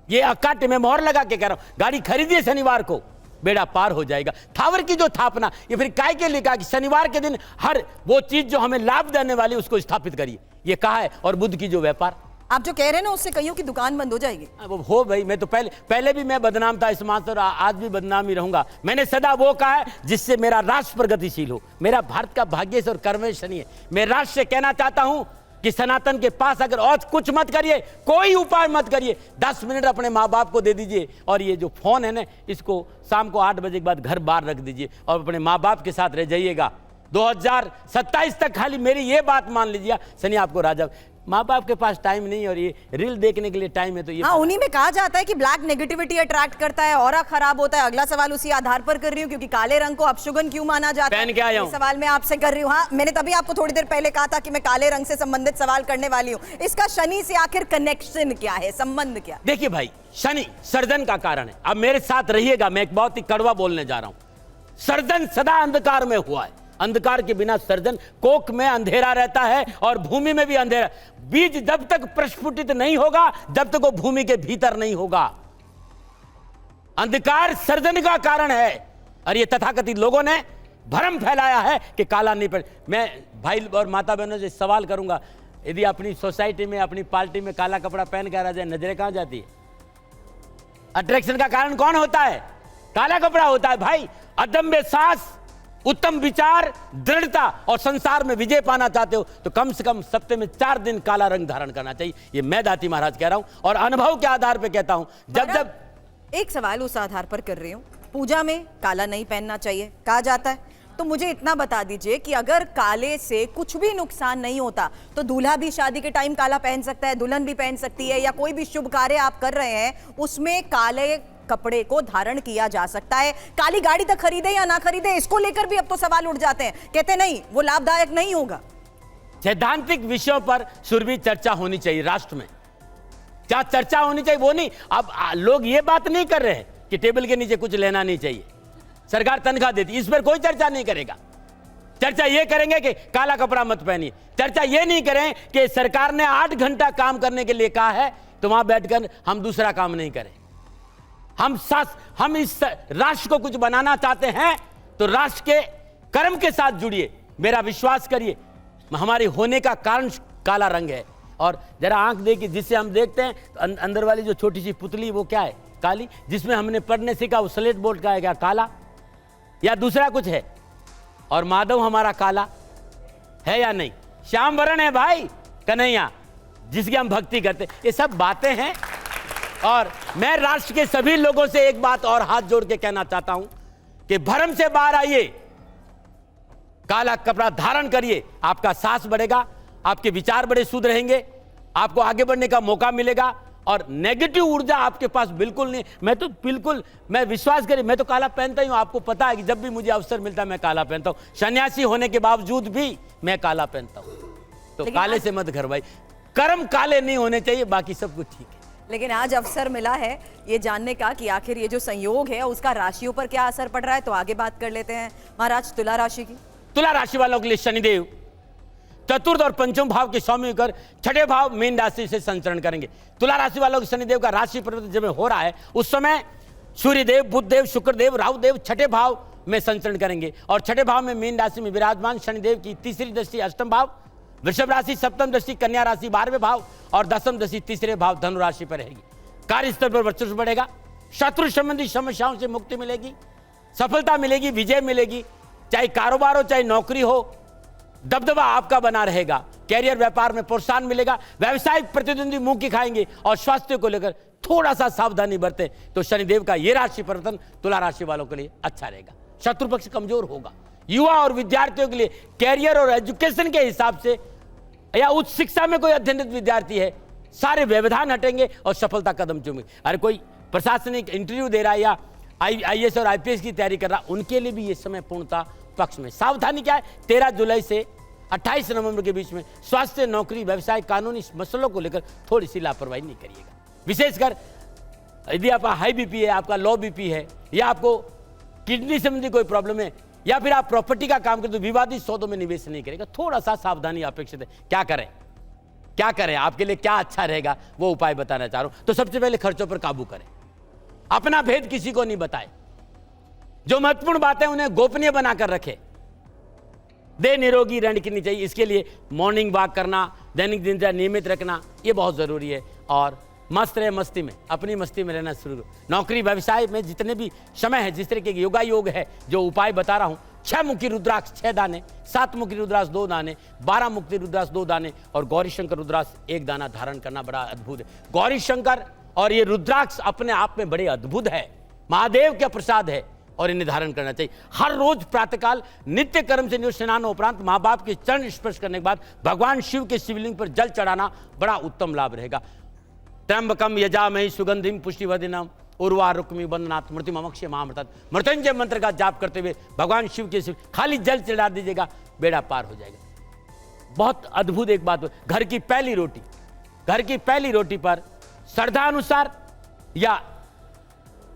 ये अकाट्य में मोहर लगा के कह रहा हूं, गाड़ी खरीदिए शनिवार को, बेड़ा पार हो जाएगा। थावर की जो स्थापना, ये फिर काय के लिए कहा कि शनिवार के दिन हर वो चीज जो हमें लाभ देने वाली उसको स्थापित करिए, ये कहा है। और बुद्ध की जो व्यापार आप जो कह रहे हैं ना, उससे कईयों की दुकान बंद हो जाएगी। अब हो भाई, मैं तो पहले भी मैं बदनाम था इस समाज और आज भी बदनाम ही रहूंगा। मैंने सदा वो कहा है जिससे मेरा राष्ट्र प्रगतिशील हो। मेरा भारत का भाग्येश और कर्मेश शनि है। मैं राष्ट्र से कहना चाहता हूं कि सनातन के पास अगर और कुछ मत करिए, कोई उपाय मत करिए, 10 मिनट अपने माँ बाप को दे दीजिए और ये जो फोन है ना, इसको शाम को 8 बजे के बाद घर बाहर रख दीजिए और अपने माँ बाप के साथ रह जाइएगा। 2027 तक खाली मेरी ये बात मान लीजिए, शनि आपको राजा। माँ बाप के पास टाइम नहीं और ये रील देखने के लिए टाइम है तो ये हाँ, उन्हीं में कहा जाता है कि ब्लैक नेगेटिविटी अट्रैक्ट करता है, ऑरा खराब होता है। अगला सवाल उसी आधार पर कर रही हूँ क्योंकि काले रंग को अपशुगन क्यों माना जाता है, पहन के आया हूं। सवाल मैं आपसे कर रही हूँ। हाँ, मैंने तभी आपको थोड़ी देर पहले कहा था कि मैं काले रंग से संबंधित सवाल करने वाली हूँ। इसका शनि से आखिर कनेक्शन क्या है, संबंध क्या? देखिए भाई, शनि सर्जन का कारण है। अब मेरे साथ रहिएगा, मैं एक बहुत ही कड़वा बोलने जा रहा हूं। सर्जन सदा अंधकार में हुआ है, अंधकार के बिना सर्जन, कोख में अंधेरा रहता है और भूमि में भी अंधेरा। बीज जब तक प्रस्फुटित नहीं होगा, जब तक वो भूमि के भीतर नहीं होगा। अंधकार सर्जन का कारण है और ये तथाकथित लोगों ने भ्रम फैलाया है कि काला नहीं पड़। मैं भाई और माता बहनों से सवाल करूंगा, यदि अपनी सोसाइटी में, अपनी पार्टी में काला कपड़ा पहन कर आ जाए, नजरें कहां जाती है? अट्रैक्शन का कारण कौन होता है? काला कपड़ा होता है भाई। अदम्य साहस, उत्तम विचार, दृढ़ता और संसार में विजय पाना चाहते हो तो कम से कम सप्ताह में 4 दिन काला रंग धारण करना चाहिए। ये मैं दाती महाराज कह रहा हूं और अनुभव के आधार पे कहता हूं। जब एक सवाल उस आधार पर कर रही हूँ, पूजा में काला नहीं पहनना चाहिए कहा जाता है, तो मुझे इतना बता दीजिए कि अगर काले से कुछ भी नुकसान नहीं होता तो दूल्हा भी शादी के टाइम काला पहन सकता है, दुल्हन भी पहन सकती है, या कोई भी शुभ कार्य आप कर रहे हैं उसमें काले कपड़े को धारण किया जा सकता है। काली गाड़ी तक खरीदे या ना खरीदे, इसको लेकर भी अब तो सवाल उठ जाते हैं, कहते नहीं वो लाभदायक नहीं होगा। सैद्धांतिक विषयों पर सुरभि चर्चा होनी चाहिए राष्ट्र में। क्या चर्चा होनी चाहिए वो नहीं। अब लोग ये बात नहीं कर रहे हैं कि टेबल के नीचे कुछ लेना नहीं चाहिए, सरकार तनख्वाह देती, इस पर कोई चर्चा नहीं करेगा। चर्चा ये करेंगे कि काला कपड़ा मत पहनिए। चर्चा ये नहीं करें कि सरकार ने 8 घंटा काम करने के लिए कहा है तो वहां बैठकर हम दूसरा काम नहीं करें। हम इस राष्ट्र को कुछ बनाना चाहते हैं तो राष्ट्र के कर्म के साथ जुड़िए। मेरा विश्वास करिए, हमारे होने का कारण काला रंग है। और जरा आंख देखिए, जिससे हम देखते हैं तो अंदर वाली जो छोटी सी पुतली वो क्या है? काली। जिसमें हमने पढ़ने सीखा वो स्लेट बोर्ड का है क्या? काला, या दूसरा कुछ है? और माधव हमारा काला है या नहीं? श्याम वरण है भाई कन्हैया, जिसकी हम भक्ति करते। ये सब बातें हैं। और मैं राष्ट्र के सभी लोगों से एक बात और हाथ जोड़ के कहना चाहता हूं कि भ्रम से बाहर आइए, काला कपड़ा धारण करिए, आपका साहस बढ़ेगा, आपके विचार बड़े शुद्ध रहेंगे, आपको आगे बढ़ने का मौका मिलेगा और नेगेटिव ऊर्जा आपके पास बिल्कुल नहीं। मैं विश्वास करिए, मैं तो काला पहनता ही हूं। आपको पता है कि जब भी मुझे अवसर मिलता है मैं काला पहनता हूं। सन्यासी होने के बावजूद भी मैं काला पहनता हूं। तो काले से मत घर भाई, कर्म काले नहीं होने चाहिए, बाकी सब कुछ ठीक है। लेकिन आज अवसर मिला है ये जानने का कि आखिर ये जो संयोग है उसका राशियों पर क्या असर पड़ रहा है, तो आगे बात कर लेते हैं। महाराज, तुला राशि की, तुला राशि वालों के लिए शनिदेव चतुर्थ और पंचम भाव के स्वामी होकर छठे भाव मीन राशि से संचरण करेंगे। तुला राशि वालों के शनिदेव का राशि परिवर्तन जब हो रहा है उस समय सूर्यदेव, बुधदेव, शुक्रदेव, राहुदेव छठे भाव में संचरण करेंगे और छठे भाव में मीन राशि में विराजमान शनिदेव की तीसरी दृष्टि अष्टम भाव, वृषभ राशि सप्तम दृष्टि कन्या राशि 12वें भाव और दसम दृष्टि तीसरे भाव धनु राशि पर रहेगी। कार्य स्तर पर वर्चस्व बढ़ेगा, शत्रु संबंधी समस्याओं से मुक्ति मिलेगी, सफलता मिलेगी, विजय मिलेगी। चाहे कारोबार हो चाहे नौकरी हो, दबदबा आपका बना रहेगा। कैरियर व्यापार में प्रोत्साहन मिलेगा, व्यावसायिक प्रतिद्वंदी मुंह की खाएंगे और स्वास्थ्य को लेकर थोड़ा सा सावधानी बरतें तो शनिदेव का यह राशि परिवर्तन तुला राशि वालों के लिए अच्छा रहेगा। शत्रु पक्ष कमजोर होगा। युवा और विद्यार्थियों के लिए कैरियर और एजुकेशन के हिसाब से या उच्च शिक्षा में कोई अध्ययनरत विद्यार्थी है, सारे व्यवधान हटेंगे और सफलता कदम चूमेंगे। अरे कोई प्रशासनिक इंटरव्यू दे रहा है या आईएएस और आईपीएस की तैयारी कर रहा, उनके लिए भी ये समय पूर्णता पक्ष में। सावधानी क्या है? 13 जुलाई से 28 नवंबर के बीच में स्वास्थ्य, नौकरी, व्यवसाय, कानूनी मसलों को लेकर थोड़ी सी लापरवाही नहीं करिएगा। विशेषकर यदि आपका हाई बीपी है, आपका लो बीपी है, या आपको किडनी संबंधी कोई प्रॉब्लम है, या फिर आप प्रॉपर्टी का काम करते तो विवादित सौदों में निवेश नहीं करेगा। थोड़ा सा सावधानी अपेक्षित है। क्या करें? क्या करें, आपके लिए क्या अच्छा रहेगा, वो उपाय बताना चाह रहा हूं। तो सबसे पहले खर्चों पर काबू करें, अपना भेद किसी को नहीं बताएं, जो महत्वपूर्ण बातें उन्हें गोपनीय बनाकर रखें। देह निरोगी रहनी चाहिए, इसके लिए मॉर्निंग वॉक करना, दैनिक दिनचर्या नियमित रखना, ये बहुत ज़रूरी है। और मस्त रहे, मस्ती में, अपनी मस्ती में रहना शुरू करो। नौकरी व्यवसाय में जितने भी समय है, जिस तरीके के योगा योग है, जो उपाय बता रहा हूँ, 6 मुखी रुद्राक्ष 6 दाने, 7 मुखी रुद्राक्ष 2 दाने, 12 मुखी रुद्राक्ष 2 दाने और गौरी शंकर रुद्राक्ष 1 दाना धारण करना बड़ा अद्भुत है। गौरी शंकर और ये रुद्राक्ष अपने आप में बड़े अद्भुत है, महादेव का प्रसाद है और इन्हें धारण करना चाहिए। हर रोज प्रातःकाल नित्य कर्म से स्नान उपरांत माँ बाप के चरण स्पर्श करने के बाद भगवान शिव के शिवलिंग पर जल चढ़ाना बड़ा उत्तम लाभ रहेगा। त्र्यंबकम यजामहि सुगंधिम पुष्टिवर्धनम उर्वा रुक्मी वंदनात् मृत्युमक्षय महामृतात, मृत्युंजय मंत्र का जाप करते हुए भगवान शिव के खाली जल चढ़ा दीजिएगा, बेड़ा पार हो जाएगा। बहुत अद्भुत एक बात, घर की पहली रोटी पर श्रद्धा अनुसार या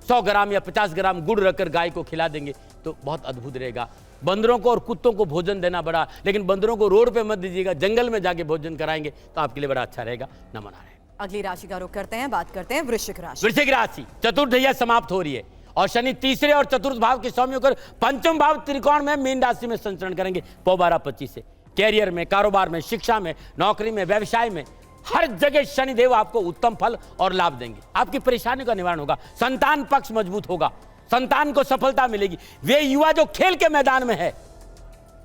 100 ग्राम या 50 ग्राम गुड़ रखकर गाय को खिला देंगे तो बहुत अद्भुत रहेगा। बंदरों को और कुत्तों को भोजन देना बड़ा, लेकिन बंदरों को रोड पे मत दीजिएगा, जंगल में जाके भोजन कराएंगे तो आपके लिए बड़ा अच्छा रहेगा। नमन नारायण। अगली राशि का रुख करते हैं, बात करते हैं वृश्चिक राशि। वृश्चिक राशि चतुर्थ समाप्त हो रही है और शनि तीसरे और चतुर्थ भाव के स्वामी होकर पंचम भाव त्रिकोण में मीन राशि में संचरण करेंगे 12-25 से। कैरियर में, कारोबार में, शिक्षा में, नौकरी में, व्यवसाय में, हर जगह शनिदेव आपको उत्तम फल और लाभ देंगे। आपकी परेशानी का निवारण होगा, संतान पक्ष मजबूत होगा, संतान को सफलता मिलेगी। वे युवा जो खेल के मैदान में है,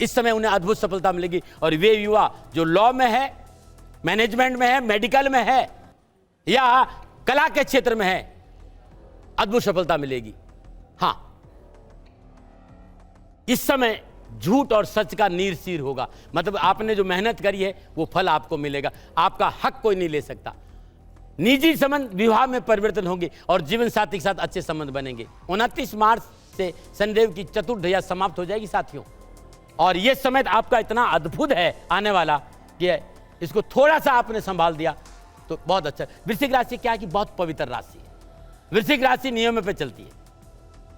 इस समय उन्हें अद्भुत सफलता मिलेगी। और वे युवा जो लॉ में है, मैनेजमेंट में है, मेडिकल में है या कला के क्षेत्र में है, अद्भुत सफलता मिलेगी। हां, इस समय झूठ और सच का नीर सीर होगा, मतलब आपने जो मेहनत करी है वो फल आपको मिलेगा, आपका हक कोई नहीं ले सकता। निजी संबंध विवाह में परिवर्तन होंगे और जीवन साथी के साथ अच्छे संबंध बनेंगे। 29 मार्च से शनिदेव की चतुर्थ समाप्त हो जाएगी साथियों, और यह समय आपका इतना अद्भुत है आने वाला कि इसको थोड़ा सा आपने संभाल दिया तो बहुत अच्छा। वृश्चिक राशि क्या है कि बहुत पवित्र राशि है, वृश्चिक राशि नियम पे चलती है,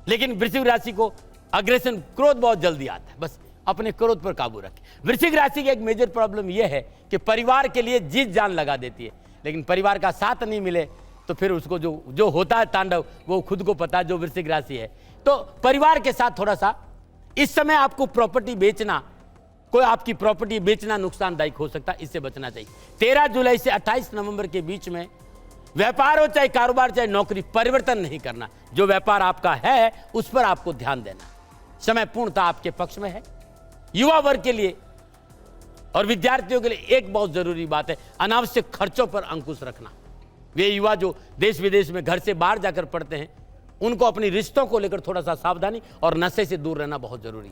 लेकिन वृश्चिक राशि को अग्रेशन, क्रोध बहुत जल्दी आता है, बस अपने क्रोध पर काबू रखें। वृश्चिक राशि की एक मेजर प्रॉब्लम यह है कि परिवार के लिए जीत जान लगा देती है, लेकिन परिवार का साथ नहीं मिले तो फिर उसको जो होता है तांडव वो खुद को पता है, जो वृश्चिक राशि है। तो परिवार के साथ थोड़ा सा इस समय आपको प्रॉपर्टी बेचना, कोई आपकी प्रॉपर्टी बेचना नुकसानदायक हो सकता है, इससे बचना चाहिए। 13 जुलाई से 28 नवंबर के बीच में व्यापार हो चाहे कारोबार चाहे नौकरी, परिवर्तन नहीं करना। जो व्यापार आपका है उस पर आपको ध्यान देना। समय पूर्णतः आपके पक्ष में है। युवा वर्ग के लिए और विद्यार्थियों के लिए एक बहुत जरूरी बात है, अनावश्यक खर्चों पर अंकुश रखना। वे युवा जो देश विदेश में घर से बाहर जाकर पढ़ते हैं, उनको अपनी रिश्तों को लेकर थोड़ा सा सावधानी और नशे से दूर रहना बहुत जरूरी।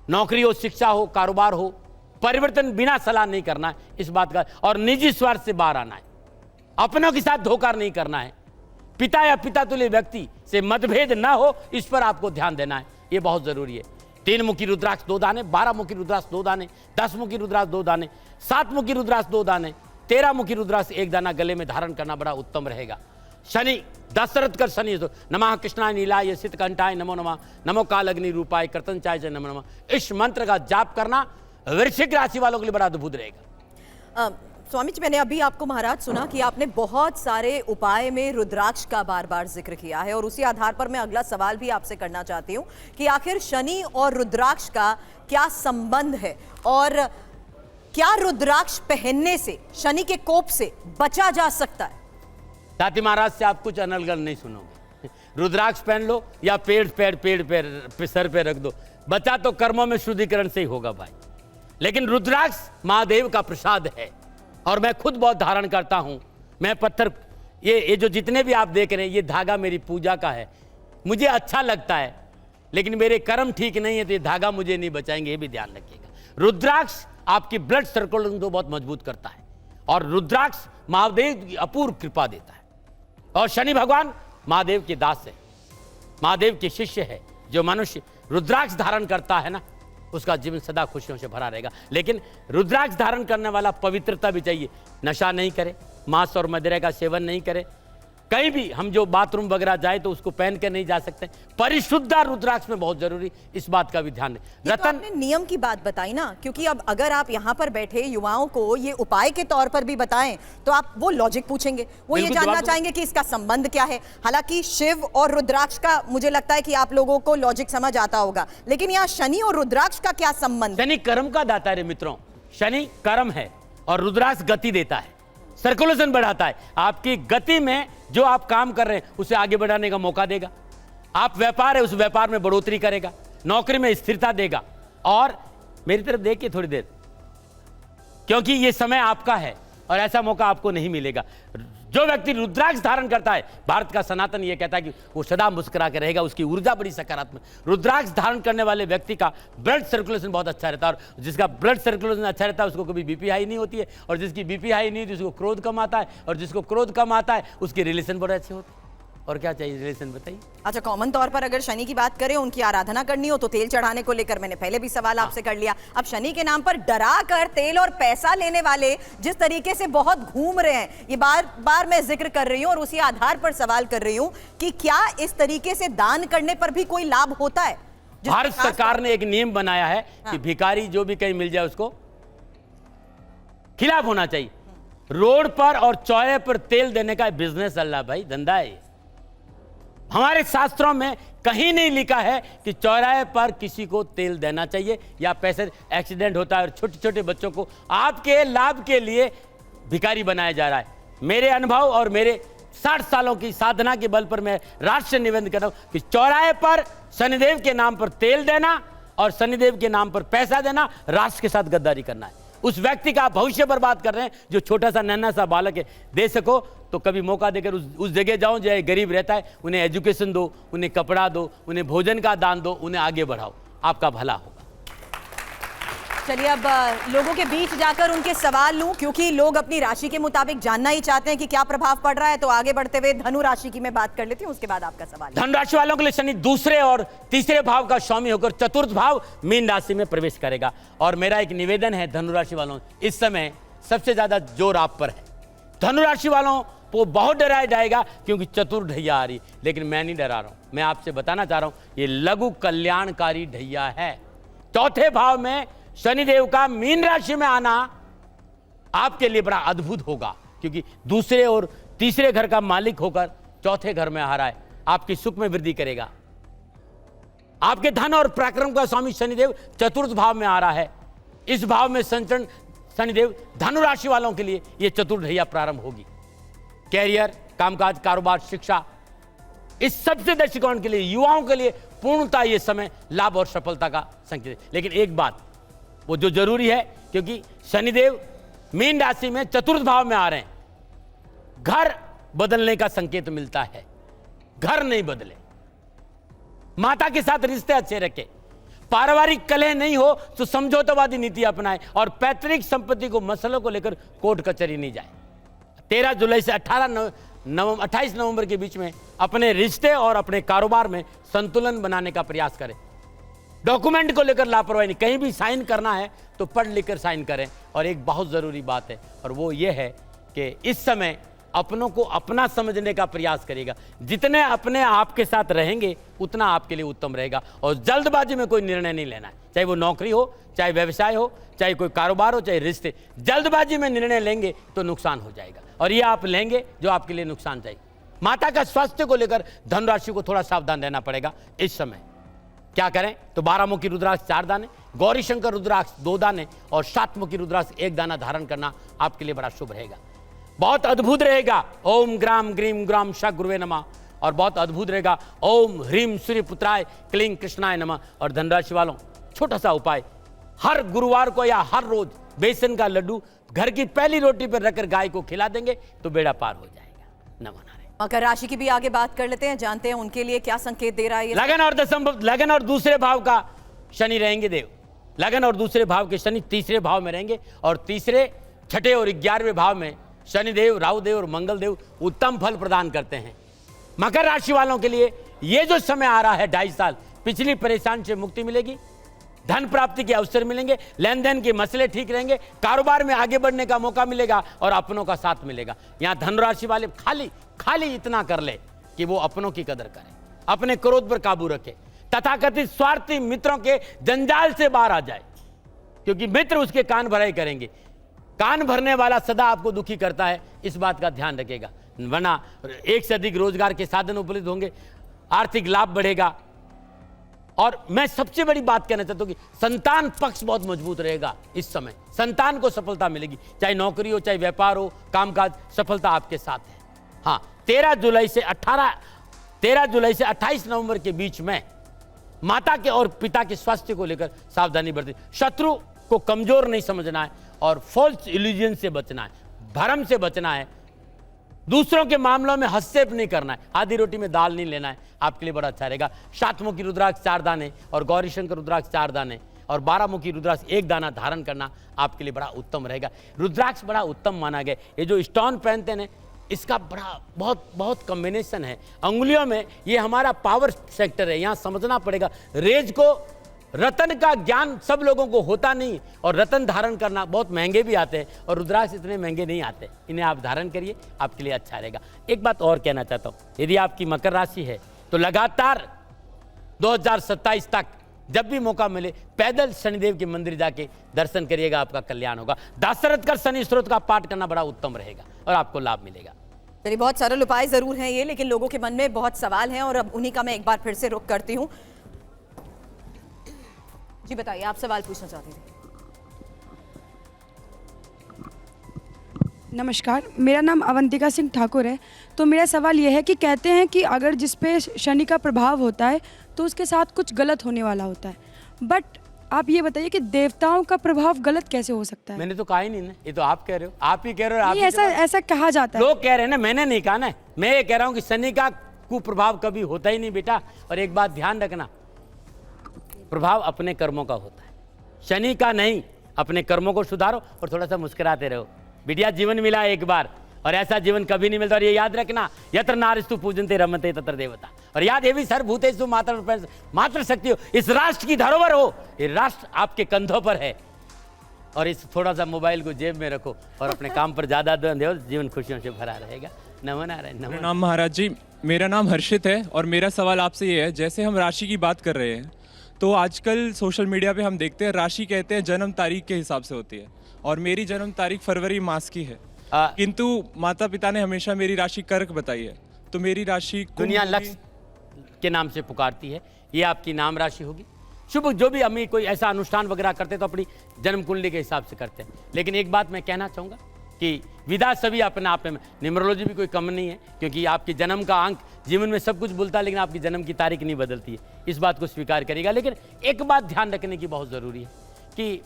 नौकरी हो, शिक्षा हो, कारोबार हो, परिवर्तन बिना सलाह नहीं करना है इस बात का, और निजी स्वार्थ से बाहर आना है। अपनों के साथ धोखा नहीं करना है। पिता या पिता तुल्य व्यक्ति से मतभेद ना हो, इस पर आपको ध्यान देना है, यह बहुत जरूरी है। 3 मुखी रुद्राक्ष 2 दाने, 12 मुखी रुद्राक्ष 2 दाने, 10 मुखी रुद्राक्ष 2 दाने, 7 मुखी रुद्राक्ष 2 दाने, 13 मुखी रुद्राक्ष 1 दाना गले में धारण करना बड़ा उत्तम रहेगा। शनि दशरथ कर शनि नमः कृष्णाय नीलाय शीतकंठाय नमो नमः, नमो काल अग्नि रूपाय कर्तनचाय नमो नमः। इस मंत्र का जाप करना वृश्चिक राशि वालों के लिए बड़ा अद्भुत रहेगा। स्वामी जी, मैंने अभी आपको महाराज सुना कि आपने बहुत सारे उपाय में रुद्राक्ष का बार बार जिक्र किया है, और उसी आधार पर मैं अगला सवाल भी आपसे करना चाहती हूँ कि आखिर शनि और रुद्राक्ष का क्या संबंध है, और क्या रुद्राक्ष पहनने से शनि के कोप से बचा जा सकता है? ताती महाराज से आप कुछ अनर्गल नहीं सुनोगे। रुद्राक्ष पहन लो या पेड़ पे सर पे रख दो, बचा तो कर्मों में शुद्धिकरण से ही होगा भाई। लेकिन रुद्राक्ष महादेव का प्रसाद है और मैं खुद बहुत धारण करता हूं। मैं पत्थर, ये जो जितने भी आप देख रहे हैं, ये धागा मेरी पूजा का है, मुझे अच्छा लगता है, लेकिन मेरे कर्म ठीक नहीं है तो ये धागा मुझे नहीं बचाएंगे, ये भी ध्यान रखिएगा। रुद्राक्ष आपकी ब्लड सर्कुलेशन को बहुत मजबूत करता है और रुद्राक्ष महादेव की अपूर्व कृपा देता है। और शनि भगवान महादेव के दास है, महादेव के शिष्य है। जो मनुष्य रुद्राक्ष धारण करता है ना, उसका जीवन सदा खुशियों से भरा रहेगा। लेकिन रुद्राक्ष धारण करने वाला पवित्रता भी चाहिए, नशा नहीं करे, मांस और मदिरा का सेवन नहीं करे, कहीं भी हम जो बाथरूम वगैरह जाए तो उसको पहन के नहीं जा सकते। परिशुद्ध रुद्राक्ष में बहुत जरूरी, इस बात का भी ध्यान दें। ये तो आपने नियम की बात बताई ना, क्योंकि अब अगर आप यहाँ पर बैठे युवाओं को ये उपाय के तौर पर भी बताएं तो आप वो लॉजिक पूछेंगे, वो ये जानना चाहेंगे कि इसका संबंध क्या है। हालांकि शिव और रुद्राक्ष का मुझे लगता है कि आप लोगों को लॉजिक समझ आता होगा, लेकिन यहाँ शनि और रुद्राक्ष का क्या संबंध? शनि कर्म का दाता है मित्रों, शनि कर्म है और रुद्राक्ष गति देता है, सर्कुलेशन बढ़ाता है। आपकी गति में जो आप काम कर रहे हैं उसे आगे बढ़ाने का मौका देगा। आप व्यापार है, उस व्यापार में बढ़ोतरी करेगा, नौकरी में स्थिरता देगा। और मेरी तरफ देखिए थोड़ी देर, क्योंकि ये समय आपका है और ऐसा मौका आपको नहीं मिलेगा। जो व्यक्ति रुद्राक्ष धारण करता है, भारत का सनातन ये कहता है कि वो सदा मुस्कुरा के रहेगा, उसकी ऊर्जा बड़ी सकारात्मक। रुद्राक्ष धारण करने वाले व्यक्ति का ब्लड सर्कुलेशन बहुत अच्छा रहता है, और जिसका ब्लड सर्कुलेशन अच्छा रहता है उसको कभी बीपी हाई नहीं होती है, और जिसकी बीपी हाई नहीं होती उसको क्रोध कम आता है, और जिसको क्रोध कम आता है उसके रिलेशन बड़े अच्छे होते हैं। और क्या चाहिए रिलेशन बताइए। अच्छा, कॉमन तौर पर अगर शनि की बात करें, उनकी आराधना करनी हो तो तेल चढ़ाने को लेकर मैंने पहले भी सवाल आपसे कर लिया। अब शनि के नाम पर डरा कर तेल और पैसा लेने वाले जिस तरीके से बहुत घूम रहे हैं, ये बार बार मैं जिक्र कर रही हूं और उसी आधार पर सवाल कर रही हूं कि क्या इस तरीके से दान करने पर भी कोई लाभ होता है? भारत सरकार ने एक नियम बनाया है कि भिखारी जो भी कहीं मिल जाए उसको खिलाफ होना चाहिए। रोड पर और चौराहे पर तेल देने का बिजनेस अल्लाह भाई, धंधा है। हमारे शास्त्रों में कहीं नहीं लिखा है कि चौराहे पर किसी को तेल देना चाहिए या पैसे। एक्सीडेंट होता है और छोटे छोटे बच्चों को आपके लाभ के लिए भिखारी बनाया जा रहा है। मेरे अनुभव और मेरे 60 सालों की साधना के बल पर मैं राष्ट्र से निवेदन कर रहा हूं कि चौराहे पर शनिदेव के नाम पर तेल देना और शनिदेव के नाम पर पैसा देना राष्ट्र के साथ गद्दारी करना है। उस व्यक्ति का भविष्य बर्बाद कर रहे हैं जो छोटा सा नन्हा सा बालक है। दे सको तो कभी मौका देकर उस जगह जाओ जहाँ गरीब रहता है, उन्हें एजुकेशन दो, उन्हें कपड़ा दो, उन्हें भोजन का दान दो, उन्हें आगे बढ़ाओ, आपका भला होगा। चलिए अब लोगों के बीच जाकर उनके सवाल लूं, क्योंकि लोग अपनी राशि के मुताबिक जानना ही चाहते हैं कि क्या प्रभाव पड़ रहा है। तो आगे बढ़ते हुए धनु राशि की मैं बात कर लेती हूं, उसके बाद आपका सवाल। धनु राशि वालों के लिए शनि दूसरे और तीसरे भाव का स्वामी होकर चतुर्थ भाव मीन राशि में प्रवेश करेगा। और मेरा एक निवेदन है धनु राशि वालों, इस समय सबसे ज्यादा जोर आप पर है। धनु राशि वालों को बहुत डराया जाएगा क्योंकि चतुर ढैया आ रही, लेकिन मैं नहीं डरा रहा हूं। मैं आपसे बताना चाह रहा हूं ये लघु कल्याणकारी ढैया है। चौथे भाव में शनिदेव का मीन राशि में आना आपके लिए बड़ा अद्भुत होगा, क्योंकि दूसरे और तीसरे घर का मालिक होकर चौथे घर में आ रहा है, आपकी सुख में वृद्धि करेगा। आपके धन और पराक्रम का स्वामी शनिदेव चतुर्थ भाव में आ रहा है। इस भाव में संचरण शनिदेव धनु राशि वालों के लिए यह चतुर्ढैया प्रारंभ होगी। कैरियर, कामकाज, कारोबार, शिक्षा, इस सबसे दृष्टिकोण के लिए युवाओं के लिए पूर्णतः यह समय लाभ और सफलता का संकेत है। लेकिन एक बात वो जो जरूरी है, क्योंकि शनिदेव मीन राशि में चतुर्थ भाव में आ रहे हैं, घर बदलने का संकेत मिलता है। घर नहीं बदले, माता के साथ रिश्ते अच्छे रखें, पारिवारिक कलह नहीं हो तो समझौतावादी नीति अपनाएं, और पैतृक संपत्ति को मसलों को लेकर कोर्ट कचहरी नहीं जाए। 13 जुलाई से 28 नवंबर के बीच में अपने रिश्ते और अपने कारोबार में संतुलन बनाने का प्रयास करें। डॉक्यूमेंट को लेकर लापरवाही नहीं, कहीं भी साइन करना है तो पढ़ लिख कर साइन करें। और एक बहुत जरूरी बात है, और वो ये है कि इस समय अपनों को अपना समझने का प्रयास करिएगा। जितने अपने आप के साथ रहेंगे उतना आपके लिए उत्तम रहेगा। और जल्दबाजी में कोई निर्णय नहीं लेना है, चाहे वो नौकरी हो, चाहे व्यवसाय हो, चाहे कोई कारोबार हो, चाहे रिश्ते। जल्दबाजी में निर्णय लेंगे तो नुकसान हो जाएगा, और ये आप लेंगे जो आपके लिए नुकसान जाएगा। माता का स्वास्थ्य को लेकर धनराशि को थोड़ा सावधान रहना पड़ेगा इस समय। क्या करें तो 12 मुखी रुद्राक्ष 4 दाने, गौरी शंकर रुद्राक्ष 2 दाने और 7 मुखी रुद्राक्ष 1 दाना धारण करना आपके लिए बड़ा शुभ रहेगा, बहुत अद्भुत रहेगा। ओम ग्राम ग्रीम ग्राम श गुरुवे नमः। और बहुत अद्भुत रहेगा ओम ह्रीम सूर्यपुत्राय क्लीं कृष्णाय नमः। और धनराशि वालों छोटा सा उपाय, हर गुरुवार को या हर रोज बेसन का लड्डू घर की पहली रोटी पर रखकर गाय को खिला देंगे तो बेड़ा पार हो जाएगा। नमो नारायण। मकर राशि की भी आगे बात कर लेते हैं, जानते हैं उनके लिए क्या संकेत दे रहा है। लगन और दूसरे भाव का शनि रहेंगे देव। लगन और दूसरे भाव के शनि तीसरे भाव में रहेंगे, और तीसरे, छठे और 11वें भाव में शनिदेव, राहुदेव और मंगलदेव उत्तम फल प्रदान करते हैं। मकर राशि वालों के लिए ये जो समय आ रहा है 2.5 साल, पिछली परेशानी से मुक्ति मिलेगी, धन प्राप्ति के अवसर मिलेंगे, लेन देन के मसले ठीक रहेंगे, कारोबार में आगे बढ़ने का मौका मिलेगा और अपनों का साथ मिलेगा। यहाँ धनराशि वाले खाली इतना कर ले कि वो अपनों की कदर करे, अपने क्रोध पर काबू रखे, तथाकथित स्वार्थी मित्रों के जंजाल से बाहर आ जाए, क्योंकि मित्र उसके कान भराई करेंगे। कान भरने वाला सदा आपको दुखी करता है, इस बात का ध्यान रखेगा, वरना एक से अधिक रोजगार के साधन उपलब्ध होंगे, आर्थिक लाभ बढ़ेगा। और मैं सबसे बड़ी बात कहना चाहता हूं कि संतान पक्ष बहुत मजबूत रहेगा। इस समय संतान को सफलता मिलेगी, चाहे नौकरी हो, चाहे व्यापार हो, कामकाज, सफलता आपके साथ है। हाँ, 13 जुलाई से 28 नवंबर के बीच में माता के और पिता के स्वास्थ्य को लेकर सावधानी बरतें। शत्रु को कमजोर नहीं समझना है और फॉल्स इल्यूजन से बचना है, भ्रम से बचना है, दूसरों के मामलों में हस्तक्षेप नहीं करना है, आधी रोटी में दाल नहीं लेना है, आपके लिए बड़ा अच्छा रहेगा। 7 मुखी रुद्राक्ष 4 दाने और गौरी शंकर रुद्राक्ष 4 दाने और 12 मुखी रुद्राक्ष 1 दाना धारण करना आपके लिए बड़ा उत्तम रहेगा। रुद्राक्ष बड़ा उत्तम माना गया। ये जो स्टोन पहनते हैं इसका बड़ा बहुत कॉम्बिनेशन है अंगुलियों में, ये हमारा पावर सेक्टर है। यहाँ समझना पड़ेगा, रेज को रतन का ज्ञान सब लोगों को होता नहीं, और रतन धारण करना बहुत महंगे भी आते हैं और रुद्राक्ष इतने महंगे नहीं आते। इन्हें आप धारण करिए, आपके लिए अच्छा रहेगा। एक बात और कहना चाहता हूँ, यदि आपकी मकर राशि है तो लगातार 2027 तक जब भी मौका मिले पैदल शनिदेव के मंदिर जाके दर्शन करिएगा, आपका कल्याण होगा। दाशरथ कर शनि स्त्रोत का पाठ करना बड़ा उत्तम रहेगा और आपको लाभ मिलेगा। चलिए, बहुत सरल उपाय जरूर हैं ये, लेकिन लोगों के मन में बहुत सवाल हैं और अब उन्हीं का मैं एक बार फिर से रुख करती हूँ। जी बताइए, आप सवाल पूछना चाहते थे। नमस्कार, मेरा नाम अवंतिका सिंह ठाकुर है। तो मेरा सवाल यह है कि कहते हैं कि अगर जिस पे शनि का प्रभाव होता है तो उसके साथ कुछ गलत होने वाला होता है, बट आप ये बताइए कि देवताओं का प्रभाव गलत कैसे हो सकता है? मैंने तो कहा ही नहीं ना, ये तो आप कह रहे हो, आप ही कह रहे हो। नहीं, ऐसा कहा जाता है। लोग कह रहे हैं ना, मैंने नहीं कहा ना। मैं ये कह रहा हूँ कि शनि का कुप्रभाव कभी होता ही नहीं बेटा। और एक बात ध्यान रखना, प्रभाव अपने कर्मों का होता है, शनि का नहीं। अपने कर्मों को सुधारो और थोड़ा सा मुस्कुराते रहो। बिटिया, जीवन मिला एक बार और ऐसा जीवन कभी नहीं मिलता। और ये याद रखना, यत्र नारिस्तु पूजन्ते रमन्ते तत्र देवता। और याद ये भी, सर्वभूतेषु मातृ शक्ति हो। इस राष्ट्र की धरोहर हो, ये राष्ट्र आपके कंधों पर है। और इस थोड़ा सा मोबाइल को जेब में रखो और अपने काम पर ज्यादा ध्यान दो, जीवन खुशियों से भरा रहेगा। नमो नारायण। मेरा नाम महाराज जी, मेरा नाम हर्षित है और मेरा सवाल आपसे ये है, जैसे हम राशि की बात कर रहे हैं तो आजकल सोशल मीडिया पे हम देखते हैं राशि कहते हैं जन्म तारीख के हिसाब से होती है, और मेरी जन्म तारीख फरवरी मास की है, किंतु माता पिता ने हमेशा मेरी राशि कर्क बताई है। तो मेरी राशि दुनिया लक्ष्य के नाम से पुकारती है, ये आपकी नाम राशि होगी। शुभ जो भी हम कोई ऐसा अनुष्ठान वगैरह करते हैं तो अपनी जन्म कुंडली के हिसाब से करते हैं। लेकिन एक बात मैं कहना चाहूँगा कि विधा सभी अपने आप में, न्यूमरोलॉजी भी कोई कम नहीं है, क्योंकि आपके जन्म का अंक जीवन में सब कुछ बोलता है, लेकिन आपकी जन्म की तारीख नहीं बदलती है। इस बात को स्वीकार करेगा। लेकिन एक बात ध्यान रखने की बहुत ज़रूरी है कि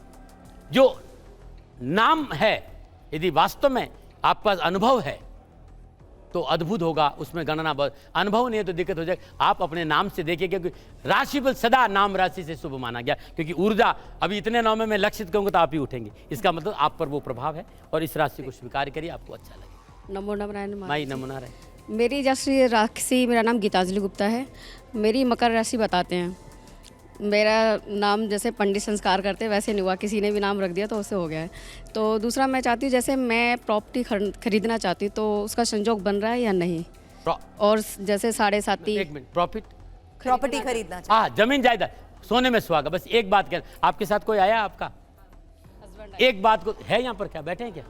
जो नाम है, यदि वास्तव में आपका अनुभव है तो अद्भुत होगा, उसमें गणना बहुत। अनुभव नहीं है तो दिक्कत हो जाएगी। आप अपने नाम से देखिए, क्योंकि राशि बल सदा नाम राशि से शुभ माना गया, क्योंकि ऊर्जा अभी इतने नाम में मैं लक्षित कहूँगा तो आप ही उठेंगे। इसका मतलब आप पर वो प्रभाव है और इस राशि को स्वीकार करिए, आपको अच्छा लगेगा। नमो नारायण। माई नमो नारायण। मेरी जैसी राशि, मेरा नाम गीतांजलि गुप्ता है। मेरी मकर राशि बताते हैं। मेरा नाम जैसे पंडित संस्कार करते वैसे नहीं हुआ, किसी ने भी नाम रख दिया तो उससे हो गया है। तो दूसरा मैं चाहती हूँ, जैसे मैं प्रॉपर्टी खरीदना चाहती हूँ तो उसका संजोग बन रहा है या नहीं? और जैसे 7.5 एक मिनट, प्रॉपर्टी खरीदना हाँ, जमीन जायदाद, सोने में सुहागा। बस एक बात कह, आपके साथ कोई आया आपका? एक बात को है यहाँ पर, क्या बैठे हैं क्या?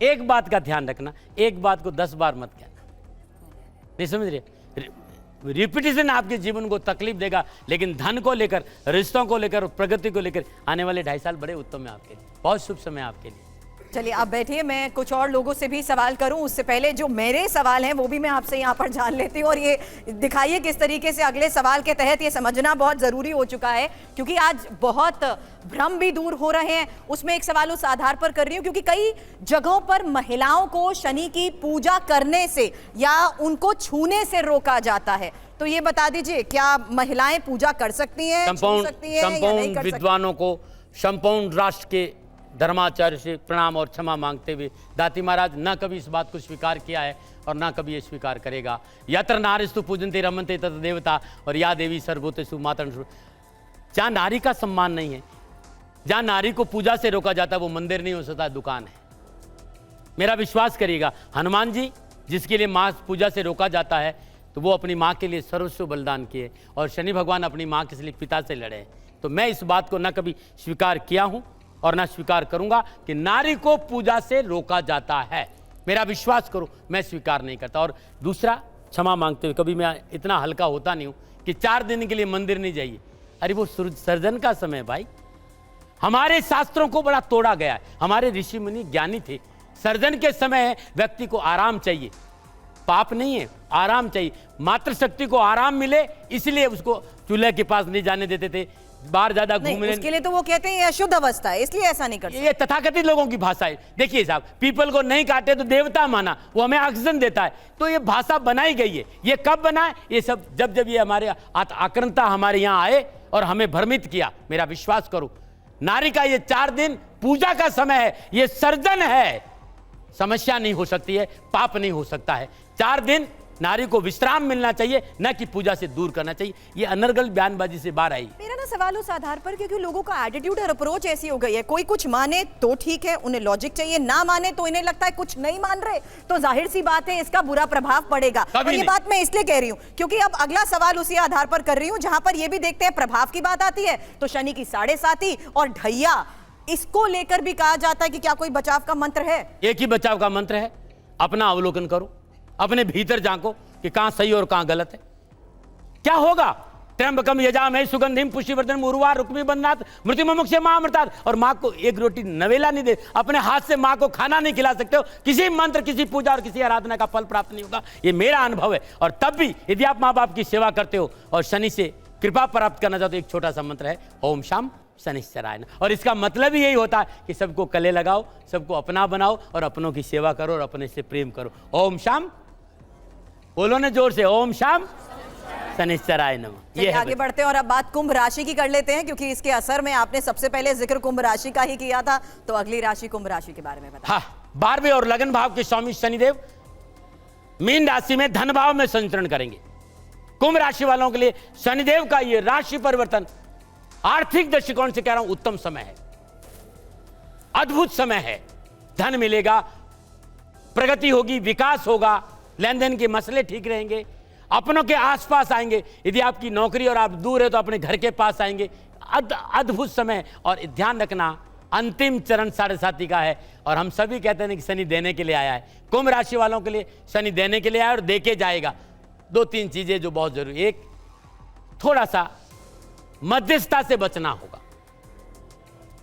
एक बात का ध्यान रखना, एक बात को 10 बार मत कहना, नहीं समझ रहे? रिपीटिशन आपके जीवन को तकलीफ देगा, लेकिन धन को लेकर, रिश्तों को लेकर, प्रगति को लेकर आने वाले 2.5 साल बड़े उत्तम है आपके लिए, बहुत शुभ समय आपके लिए। चलिए, आप बैठिए, मैं कुछ और लोगों से भी सवाल करूं। उससे पहले जो मेरे सवाल हैं वो भी मैं आपसे यहाँ पर जान लेती हूँ, और ये दिखाइए किस तरीके से अगले सवाल के तहत ये समझना बहुत ज़रूरी हो चुका है, क्योंकि आज बहुत भ्रम भी दूर हो रहे हैं। उसमें एक सवाल उस आधार पर कर रही हूँ क्योंकि कई जगहों पर महिलाओं को शनि की पूजा करने से या उनको छूने से रोका जाता है। तो ये बता दीजिए, क्या महिलाएं पूजा कर सकती हैं, छू सकती हैं या नहीं कर सकती? विद्वानों को, संपूर्ण राष्ट्र के धर्माचार्य से प्रणाम और क्षमा मांगते हुए, दाती महाराज न कभी इस बात को स्वीकार किया है और न कभी ये स्वीकार करेगा। यत्र नारिस्तु पूजन्ते रमन्ते तत्र देवता, और या देवी सर्वभूतेषु मातृ। जहाँ नारी का सम्मान नहीं है, जहाँ नारी को पूजा से रोका जाता है, वो मंदिर नहीं हो सकता, दुकान है। मेरा विश्वास करिएगा, हनुमान जी जिसके लिए माँ पूजा से रोका जाता है, तो वो अपनी माँ के लिए सर्वस्व बलिदान किए, और शनि भगवान अपनी माँ के लिए पिता से लड़े। तो मैं इस बात को न कभी स्वीकार किया हूँ और न स्वीकार करूँगा कि नारी को पूजा से रोका जाता है। मेरा विश्वास करो, मैं स्वीकार नहीं करता। और दूसरा, क्षमा मांगते हुए, कभी मैं इतना हल्का होता नहीं हूँ कि 4 दिन के लिए मंदिर नहीं जाइए। अरे वो सर्जन का समय है भाई, हमारे शास्त्रों को बड़ा तोड़ा गया है। हमारे ऋषि मुनि ज्ञानी थे, सर्जन के समय व्यक्ति को आराम चाहिए, पाप नहीं है, आराम चाहिए। मातृशक्ति को आराम मिले, इसलिए उसको चूल्हे के पास नहीं जाने देते थे, बाहर ज्यादा घूमने। उसके लिए तो वो कहते हैं ये अशुद्ध अवस्था है, इसलिए ऐसा नहीं करते। ये तथाकथित लोगों की भाषा है। देखिए साहब, पीपल को नहीं काटे तो देवता माना, वो हमें ऑक्सीजन देता है, तो ये भाषा बनाई गई है। ये कब बना है? ये सब जब ये हमारे आक्रमणता हमारे यहाँ आए और हमें भ्रमित किया। मेरा विश्वास करो, नारी का ये 4 दिन पूजा का समय है, ये सर्जन है, समस्या नहीं हो सकती है, पाप नहीं हो सकता है। 4 दिन नारी को विश्राम मिलना चाहिए, न कि पूजा से दूर करना चाहिए। ये अनर्गल बयानबाजी से बाहर आई। मेरा ना सवाल उस आधार पर, क्योंकि लोगों का एटीट्यूड और अप्रोच ऐसी हो गई है, कोई कुछ माने तो ठीक है, उन्हें लॉजिक चाहिए, ना माने तो इन्हें लगता है कुछ नहीं मान रहे, तो जाहिर सी बात है इसका बुरा प्रभाव पड़ेगा। और ये बात मैं इसलिए कह रही हूँ क्योंकि अब अगला सवाल उसी आधार पर कर रही हूँ, जहां पर ये भी देखते हैं प्रभाव की बात आती है, तो शनि की 7.5 और ढैया, इसको लेकर भी कहा जाता है कि क्या कोई बचाव का मंत्र है? एक ही बचाव का मंत्र है, अपना अवलोकन करो, अपने भीतर झांको कि कहां सही और कहां गलत है। क्या होगा? त्र्यंबकम यजामहे सुगंधिम पुष्टिवर्धनम उर्वारुकमिव रुक्मी बंधनात् मृत्युमुक्षे मामृतात्। और माँ को एक रोटी नवेला नहीं दे, अपने हाथ से माँ को खाना नहीं खिला सकते हो, किसी मंत्र, किसी पूजा और किसी आराधना का फल प्राप्त नहीं होगा। ये मेरा अनुभव है। और तब भी यदि आप माँ बाप की सेवा करते हो और शनि से कृपा प्राप्त करना चाहते हो, एक छोटा सा मंत्र है, ओम शाम शनिश्चराय नमः। और इसका मतलब ही यही होता है कि सबको गले लगाओ, सबको अपना बनाओ और अपनों की सेवा करो और अपने से प्रेम करो। ओम शाम, बोलो ना जोर से, ओम शाम शनिश्चराय नमः। ये आगे बढ़ते हैं और अब बात कुंभ राशि की कर लेते हैं, क्योंकि इसके असर में आपने सबसे पहले जिक्र कुंभ राशि का ही किया था, तो अगली राशि कुंभ राशि के बारे में बताएं। हाँ, 12वें और लगन भाव के स्वामी शनिदेव मीन राशि में धन भाव में संचरण करेंगे। कुंभ राशि वालों के लिए शनिदेव का ये राशि परिवर्तन आर्थिक दृष्टिकोण से कह रहा हूं उत्तम समय है, अद्भुत समय है। धन मिलेगा, प्रगति होगी, विकास होगा, लेन देन के मसले ठीक रहेंगे, अपनों के आसपास आएंगे। यदि आपकी नौकरी और आप दूर है तो अपने घर के पास आएंगे। अद्भुत समय। और ध्यान रखना, अंतिम चरण 7.5 का है और हम सभी कहते हैं कि शनि देने के लिए आया है। कुंभ राशि वालों के लिए शनि देने के लिए आया और देके जाएगा। 2-3 चीजें जो बहुत जरूरी, एक, थोड़ा सा मध्यस्थता से बचना होगा।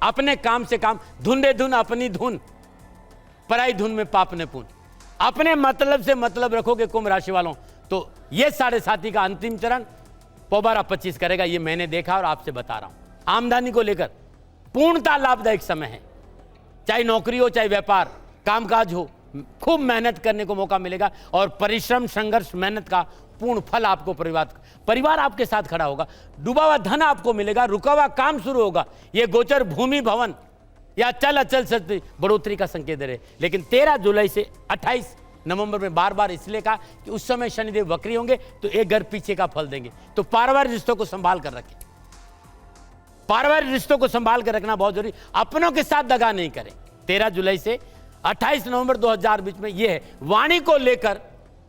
अपने काम से काम, धुन रे धुन अपनी धुन, पराई धुन में पाप ने पुन। अपने मतलब से मतलब रखोगे कुंभ राशि वालों, तो ये 7.5 का अंतिम चरण पोबारा 25 करेगा। ये मैंने देखा और आपसे बता रहा हूं। आमदनी को लेकर पूर्णतः लाभदायक समय है, चाहे नौकरी हो चाहे व्यापार कामकाज हो, खूब मेहनत करने को मौका मिलेगा और परिश्रम, संघर्ष, मेहनत का पूर्ण फल आपको परिवार आपके साथ खड़ा होगा। डूबा हुआ धन आपको मिलेगा, रुका हुआ काम शुरू होगा। ये गोचर भूमि भवन या चल अचल से बढ़ोतरी का संकेत दे रहे। लेकिन 13 जुलाई से 28 नवंबर में बार बार इसलिए कहा कि उस समय शनिदेव वक्री होंगे तो एक घर पीछे का फल देंगे। तो पारिवारिक रिश्तों को संभाल कर रखें, पारिवारिक रिश्तों को संभाल कर रखना बहुत जरूरी। अपनों के साथ दगा नहीं करें। 13 जुलाई से 28 नवंबर 2000 बीच में यह है। वाणी को लेकर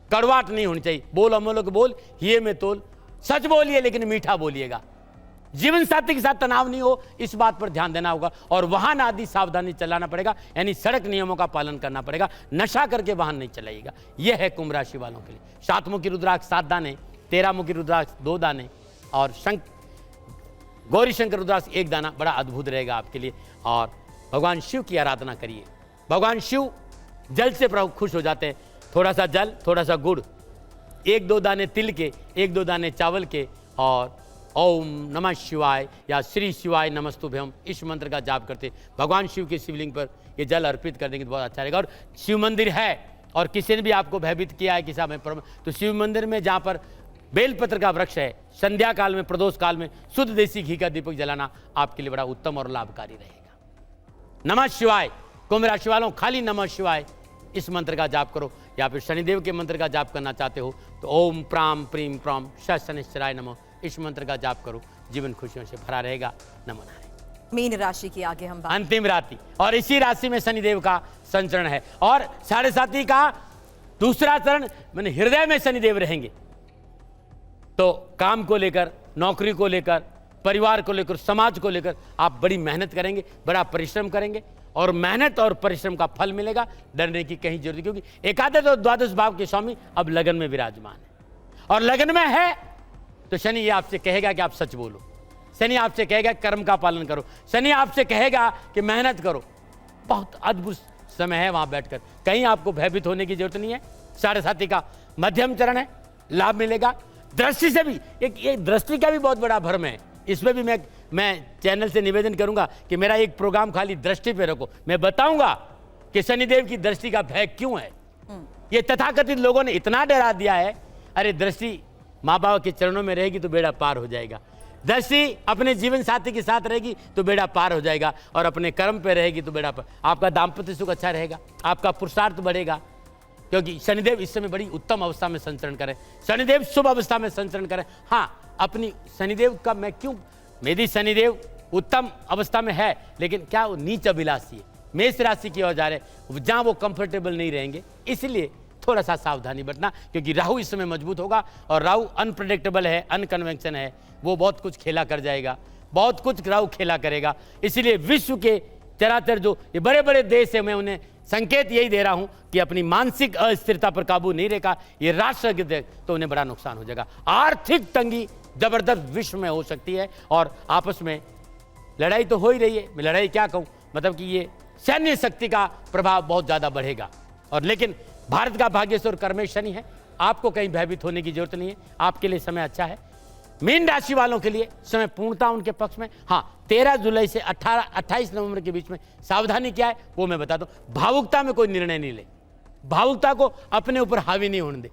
कड़वाहट नहीं होनी चाहिए। बोल अमोल के बोल, ये में तोल। सच बोलिए लेकिन मीठा बोलिएगा। जीवन साथी के साथ तनाव नहीं हो, इस बात पर ध्यान देना होगा। और वाहन आदि सावधानी चलाना पड़ेगा, यानी सड़क नियमों का पालन करना पड़ेगा। नशा करके वाहन नहीं चलाइएगा। यह है कुंभ राशि वालों के लिए। 7 मुखी रुद्राक्ष 7 दाने, 13 मुखी रुद्राक्ष 2 दाने और गौरी शंकर रुद्राक्ष 1 दाना बड़ा अद्भुत रहेगा आपके लिए। और भगवान शिव की आराधना करिए। भगवान शिव जल से प्रभु खुश हो जाते हैं। थोड़ा सा जल, थोड़ा सा गुड़, 1-2 दाने तिल के, 1-2 दाने चावल के और ओम नमः शिवाय या श्री शिवाय नमस्तुभ्यम इस मंत्र का जाप करते भगवान शिव के शिवलिंग पर ये जल अर्पित कर देंगे तो बहुत अच्छा रहेगा। और शिव मंदिर है और किसी ने भी आपको भयभीत किया है कि साहब मैं, तो शिव मंदिर में जहाँ पर बेलपत्र का वृक्ष है, संध्या काल में, प्रदोष काल में शुद्ध देसी घी का दीपक जलाना आपके लिए बड़ा उत्तम और लाभकारी रहेगा। नमः शिवाय। कुंभ राशि वालों खाली नमः शिवाय इस मंत्र का जाप करो, या फिर शनिदेव के मंत्र का जाप करना चाहते हो तो ओम प्राम प्रीम प्रॉम शनिश्चराय नमः इस मंत्र का जाप करो, जीवन खुशियों से भरा रहेगा। नमो नारायण। मीन राशि की आगे हम बात अंतिम राशि, और इसी राशि में शनिदेव का संचरण है, और 7.5 का दूसरा चरण मैंने हृदय में शनिदेव रहेंगे। तो काम को लेकर, नौकरी को लेकर, परिवार को लेकर, समाज को लेकर आप बड़ी मेहनत करेंगे, बड़ा परिश्रम करेंगे, और मेहनत और परिश्रम का फल मिलेगा। डरने की कहीं जरूरत नहीं, क्योंकि एकादश और द्वादश भाव के स्वामी अब लगन में विराजमान है, और लगन में है तो शनि ये आपसे कहेगा कि आप सच बोलो, शनि आपसे कहेगा कर्म का पालन करो, शनि आपसे कहेगा कि मेहनत करो। बहुत अद्भुत समय है वहां बैठकर, कहीं आपको भयभीत होने की जरूरत नहीं है। 7.5 का मध्यम चरण है, लाभ मिलेगा। दृष्टि से भी एक दृष्टि का भी बहुत बड़ा भ्रम है, इसमें भी मैं चैनल से निवेदन करूंगा कि मेरा एक प्रोग्राम खाली दृष्टि पे रखो। मैं बताऊंगा कि शनिदेव की दृष्टि का भय क्यों है। ये तथाकथित लोगों ने इतना डरा दिया है, अरे दृष्टि माँ बाप के चरणों में रहेगी तो बेड़ा पार हो जाएगा, दृष्टि अपने जीवन साथी के साथ रहेगी तो बेड़ा पार हो जाएगा, और अपने कर्म पे रहेगी तो बेड़ा पार। आपका दाम्पत्य सुख अच्छा रहेगा, आपका पुरुषार्थ बढ़ेगा, क्योंकि शनिदेव इस समय बड़ी उत्तम अवस्था में संचरण करें, शनिदेव शुभ अवस्था में संचरण करें। हाँ, अपनी शनिदेव का मैं क्यों, मेरी शनिदेव उत्तम अवस्था में है, लेकिन क्या वो नीच अभिलाषी है, मेष राशि की ओर जा रहे, जहां वो कंफर्टेबल नहीं रहेंगे, इसलिए थोड़ा सा सावधानी बरतना, क्योंकि राहु इस समय मजबूत होगा, और राहु अनप्रेडिक्टेबल है, अनकन्वेंशन है, वो बहुत कुछ खेला कर जाएगा, बहुत कुछ राहु खेला करेगा। इसलिए विश्व के चराचर जो ये बड़े बड़े देश है, मैं उन्हें संकेत यही दे रहा हूं कि अपनी मानसिक अस्थिरता पर काबू नहीं रहेगा, ये राष्ट्र के तो उन्हें बड़ा नुकसान हो जाएगा। आर्थिक तंगी जबरदस्त विश्व में हो सकती है, और आपस में लड़ाई तो हो ही रही है, मैं लड़ाई क्या कहूं, मतलब कि ये सैन्य शक्ति का प्रभाव बहुत ज्यादा बढ़ेगा। और लेकिन भारत का भाग्येश्वर कर्मेश शनि है, आपको कहीं भयभीत होने की जरूरत नहीं है, आपके लिए समय अच्छा है। मीन राशि वालों के लिए समय पूर्णता उनके पक्ष में। हाँ, 13 जुलाई से 28 नवंबर के बीच में सावधानी क्या है वो मैं बता दूं। भावुकता में कोई निर्णय नहीं ले, भावुकता को अपने ऊपर हावी नहीं होने दे,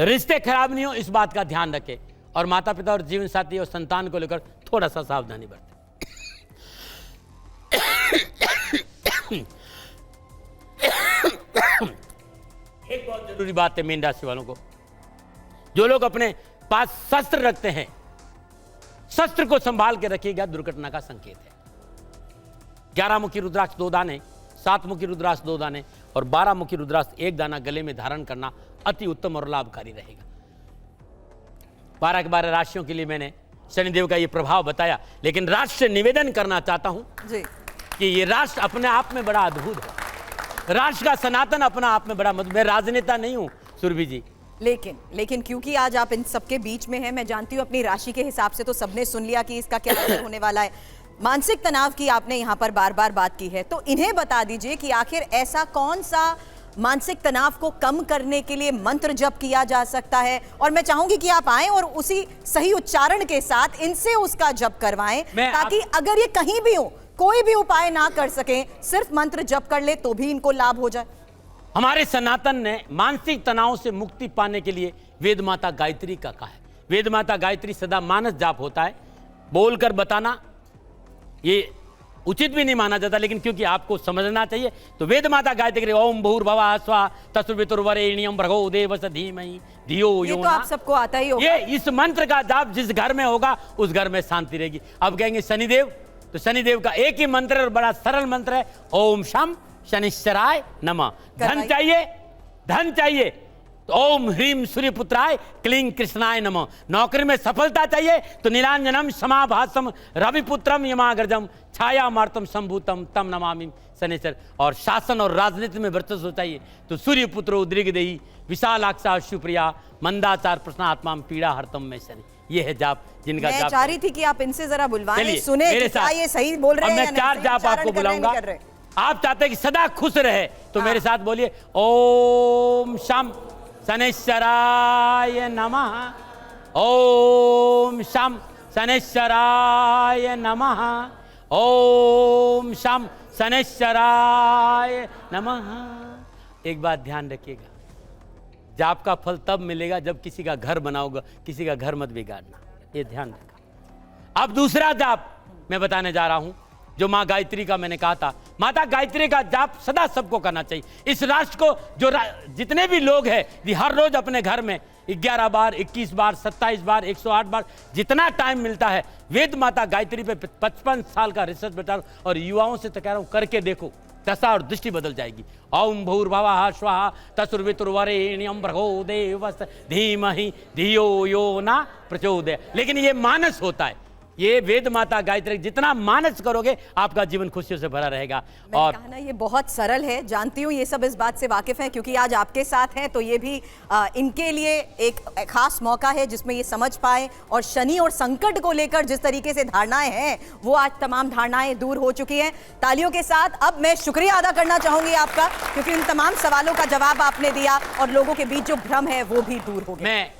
रिश्ते खराब नहीं हो इस बात का ध्यान रखें, और माता पिता और जीवन साथी और संतान को लेकर थोड़ा सा सावधानी बरतें। एक बहुत जरूरी बात है मीन राशि वालों को, जो लोग अपने पास शस्त्र रखते हैं, शस्त्र को संभाल के रखिएगा, दुर्घटना का संकेत है। 11 मुखी रुद्राक्ष 2 दाने, 7 मुखी रुद्राक्ष 2 दाने और 12 मुखी रुद्राक्ष 1 दाना गले में धारण करना अति उत्तम और लाभकारी रहेगा। 12 के 12 राशियों के लिए मैंने शनिदेव का ये प्रभाव बताया, लेकिन राष्ट्र से निवेदन करना चाहता हूं कि ये राष्ट्र अपने आप में बड़ा अद्भुत है, राष्ट्र का सनातन अपना आप में बड़ा मजबूत। मैं राजनेता नहीं हूं सुरभि जी, लेकिन क्योंकि आज आप इन सबके बीच में हैं, मैं जानती हूं अपनी राशि के हिसाब से तो सबने सुन लिया कि इसका क्या असर होने वाला है। मानसिक तनाव की आपने यहाँ पर बार बार बात की है, तो इन्हें बता दीजिए कि आखिर ऐसा कौन सा मानसिक तनाव को कम करने के लिए मंत्र जप किया जा सकता है, और मैं चाहूंगी कि आप आएं और उसी सही उच्चारण के साथ इनसे उसका जप करवाएं, ताकि अगर ये कहीं भी हो, कोई भी उपाय ना कर सके, सिर्फ मंत्र जप कर ले तो भी इनको लाभ हो जाए। हमारे सनातन ने मानसिक तनाव से मुक्ति पाने के लिए वेद माता गायत्री का कहा है। वेद माता गायत्री सदा मानस जाप होता है, बोलकर बताना ये उचित भी नहीं माना जाता, लेकिन क्योंकि आपको समझना चाहिए तो वेद माता गायत्री ओम भूर्भुवः स्वः तत्सवितुर्वरेण्यं भर्गो देवस्य धीमहि धियो यो ये तो आप सबको आता ही होगा। ये इस मंत्र का जाप जिस घर में होगा उस घर में शांति रहेगी। अब कहेंगे शनिदेव, तो शनिदेव का एक ही मंत्र और बड़ा सरल मंत्र है, ओम शम शनिश्चराय नमः। धन चाहिए, धन चाहिए तो ओम ह्रीम सूर्यपुत्राय क्लीं कृष्णाय नमः। नौकरी में सफलता चाहिए तो नीलांजनम समाभासम रविपुत्रम यमाग्रजम छाया मार्तम संभूतम तम नमामि शनिश्चर। और शासन और राजनीति में वर्चस्व चाहिए तो सूर्यपुत्र उद्रिगदेहि विशालाक्षा शिवप्रिया मंदाचार प्रश्नात्मा पीड़ा हरतम में शनि। ये है जाप जिनका मैं जाप चाह रही थी कि आप इनसे जरा बुलवाएं, सुने कि क्या ये सही बोल रहे हैं या मैं 4 जाप आपको बुलाऊंगा। नहीं। आप चाहते हैं कि सदा खुश रहे तो मेरे साथ बोलिए ओम शम शनिश्चराय नमः, ओम शम शनिश्चराय नमः, ओम शम शनिश्चराय नमः। एक बात ध्यान रखिएगा, जाप का फल तब मिलेगा जब किसी का घर बनाओगे, किसी का घर मत बिगाड़ना, ये ध्यान रखा। अब दूसरा जाप मैं बताने जा रहा हूं जो माँ गायत्री का मैंने कहा था। माता गायत्री का जाप सदा सबको करना चाहिए। इस राष्ट्र को जो जितने भी लोग हैं हर रोज अपने घर में 11 बार, 21 बार, 27 बार, 108 बार, जितना टाइम मिलता है वेद माता गायत्री पे 55 साल का रिसर्च बता रहा हूं और युवाओं से तो कह रहा हूं करके देखो, दशा और दृष्टि बदल जाएगी। ओम भूर्भुवः स्वः तत्सवितुर्वरेण्यं भर्गो देवस्य धीमहि धियो यो न प्रचोदयात्। लेकिन ये मानस होता है, ये वेद माता गायत्री जितना मानस करोगे आपका जीवन खुशियों से भरा रहेगा। और कहा ना ये बहुत सरल है, जानती हूँ ये सब इस बात से वाकिफ हैं क्योंकि आज आपके साथ हैं, तो ये भी इनके लिए एक खास मौका है जिसमें ये समझ पाए और शनि और संकट को लेकर जिस तरीके से धारणाएं हैं वो आज तमाम धारणाएं दूर हो चुकी हैं। तालियों के साथ अब मैं शुक्रिया अदा करना चाहूंगी आपका, क्योंकि उन तमाम सवालों का जवाब आपने दिया और लोगों के बीच जो भ्रम है वो भी दूर हो गया। मैं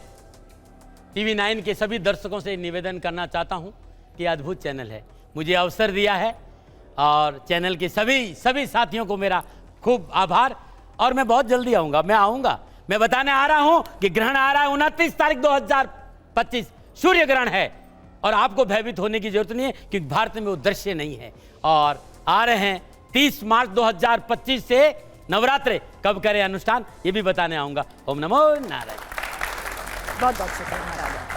टीवी 9 के सभी दर्शकों से निवेदन करना चाहता हूं कि अद्भुत चैनल है, मुझे अवसर दिया है और चैनल के सभी साथियों को मेरा खूब आभार। और मैं बहुत जल्दी आऊँगा, मैं बताने आ रहा हूँ कि ग्रहण आ रहा है 29 तारीख 2025 सूर्य ग्रहण है और आपको भयभीत होने की जरूरत नहीं है क्योंकि भारत में वो दृश्य नहीं है। और आ रहे हैं 30 मार्च 2025 से नवरात्रे, कब करें अनुष्ठान ये भी बताने आऊँगा। ओम नमो नारायण। बहुत बहुत शुक्रिया महाराज।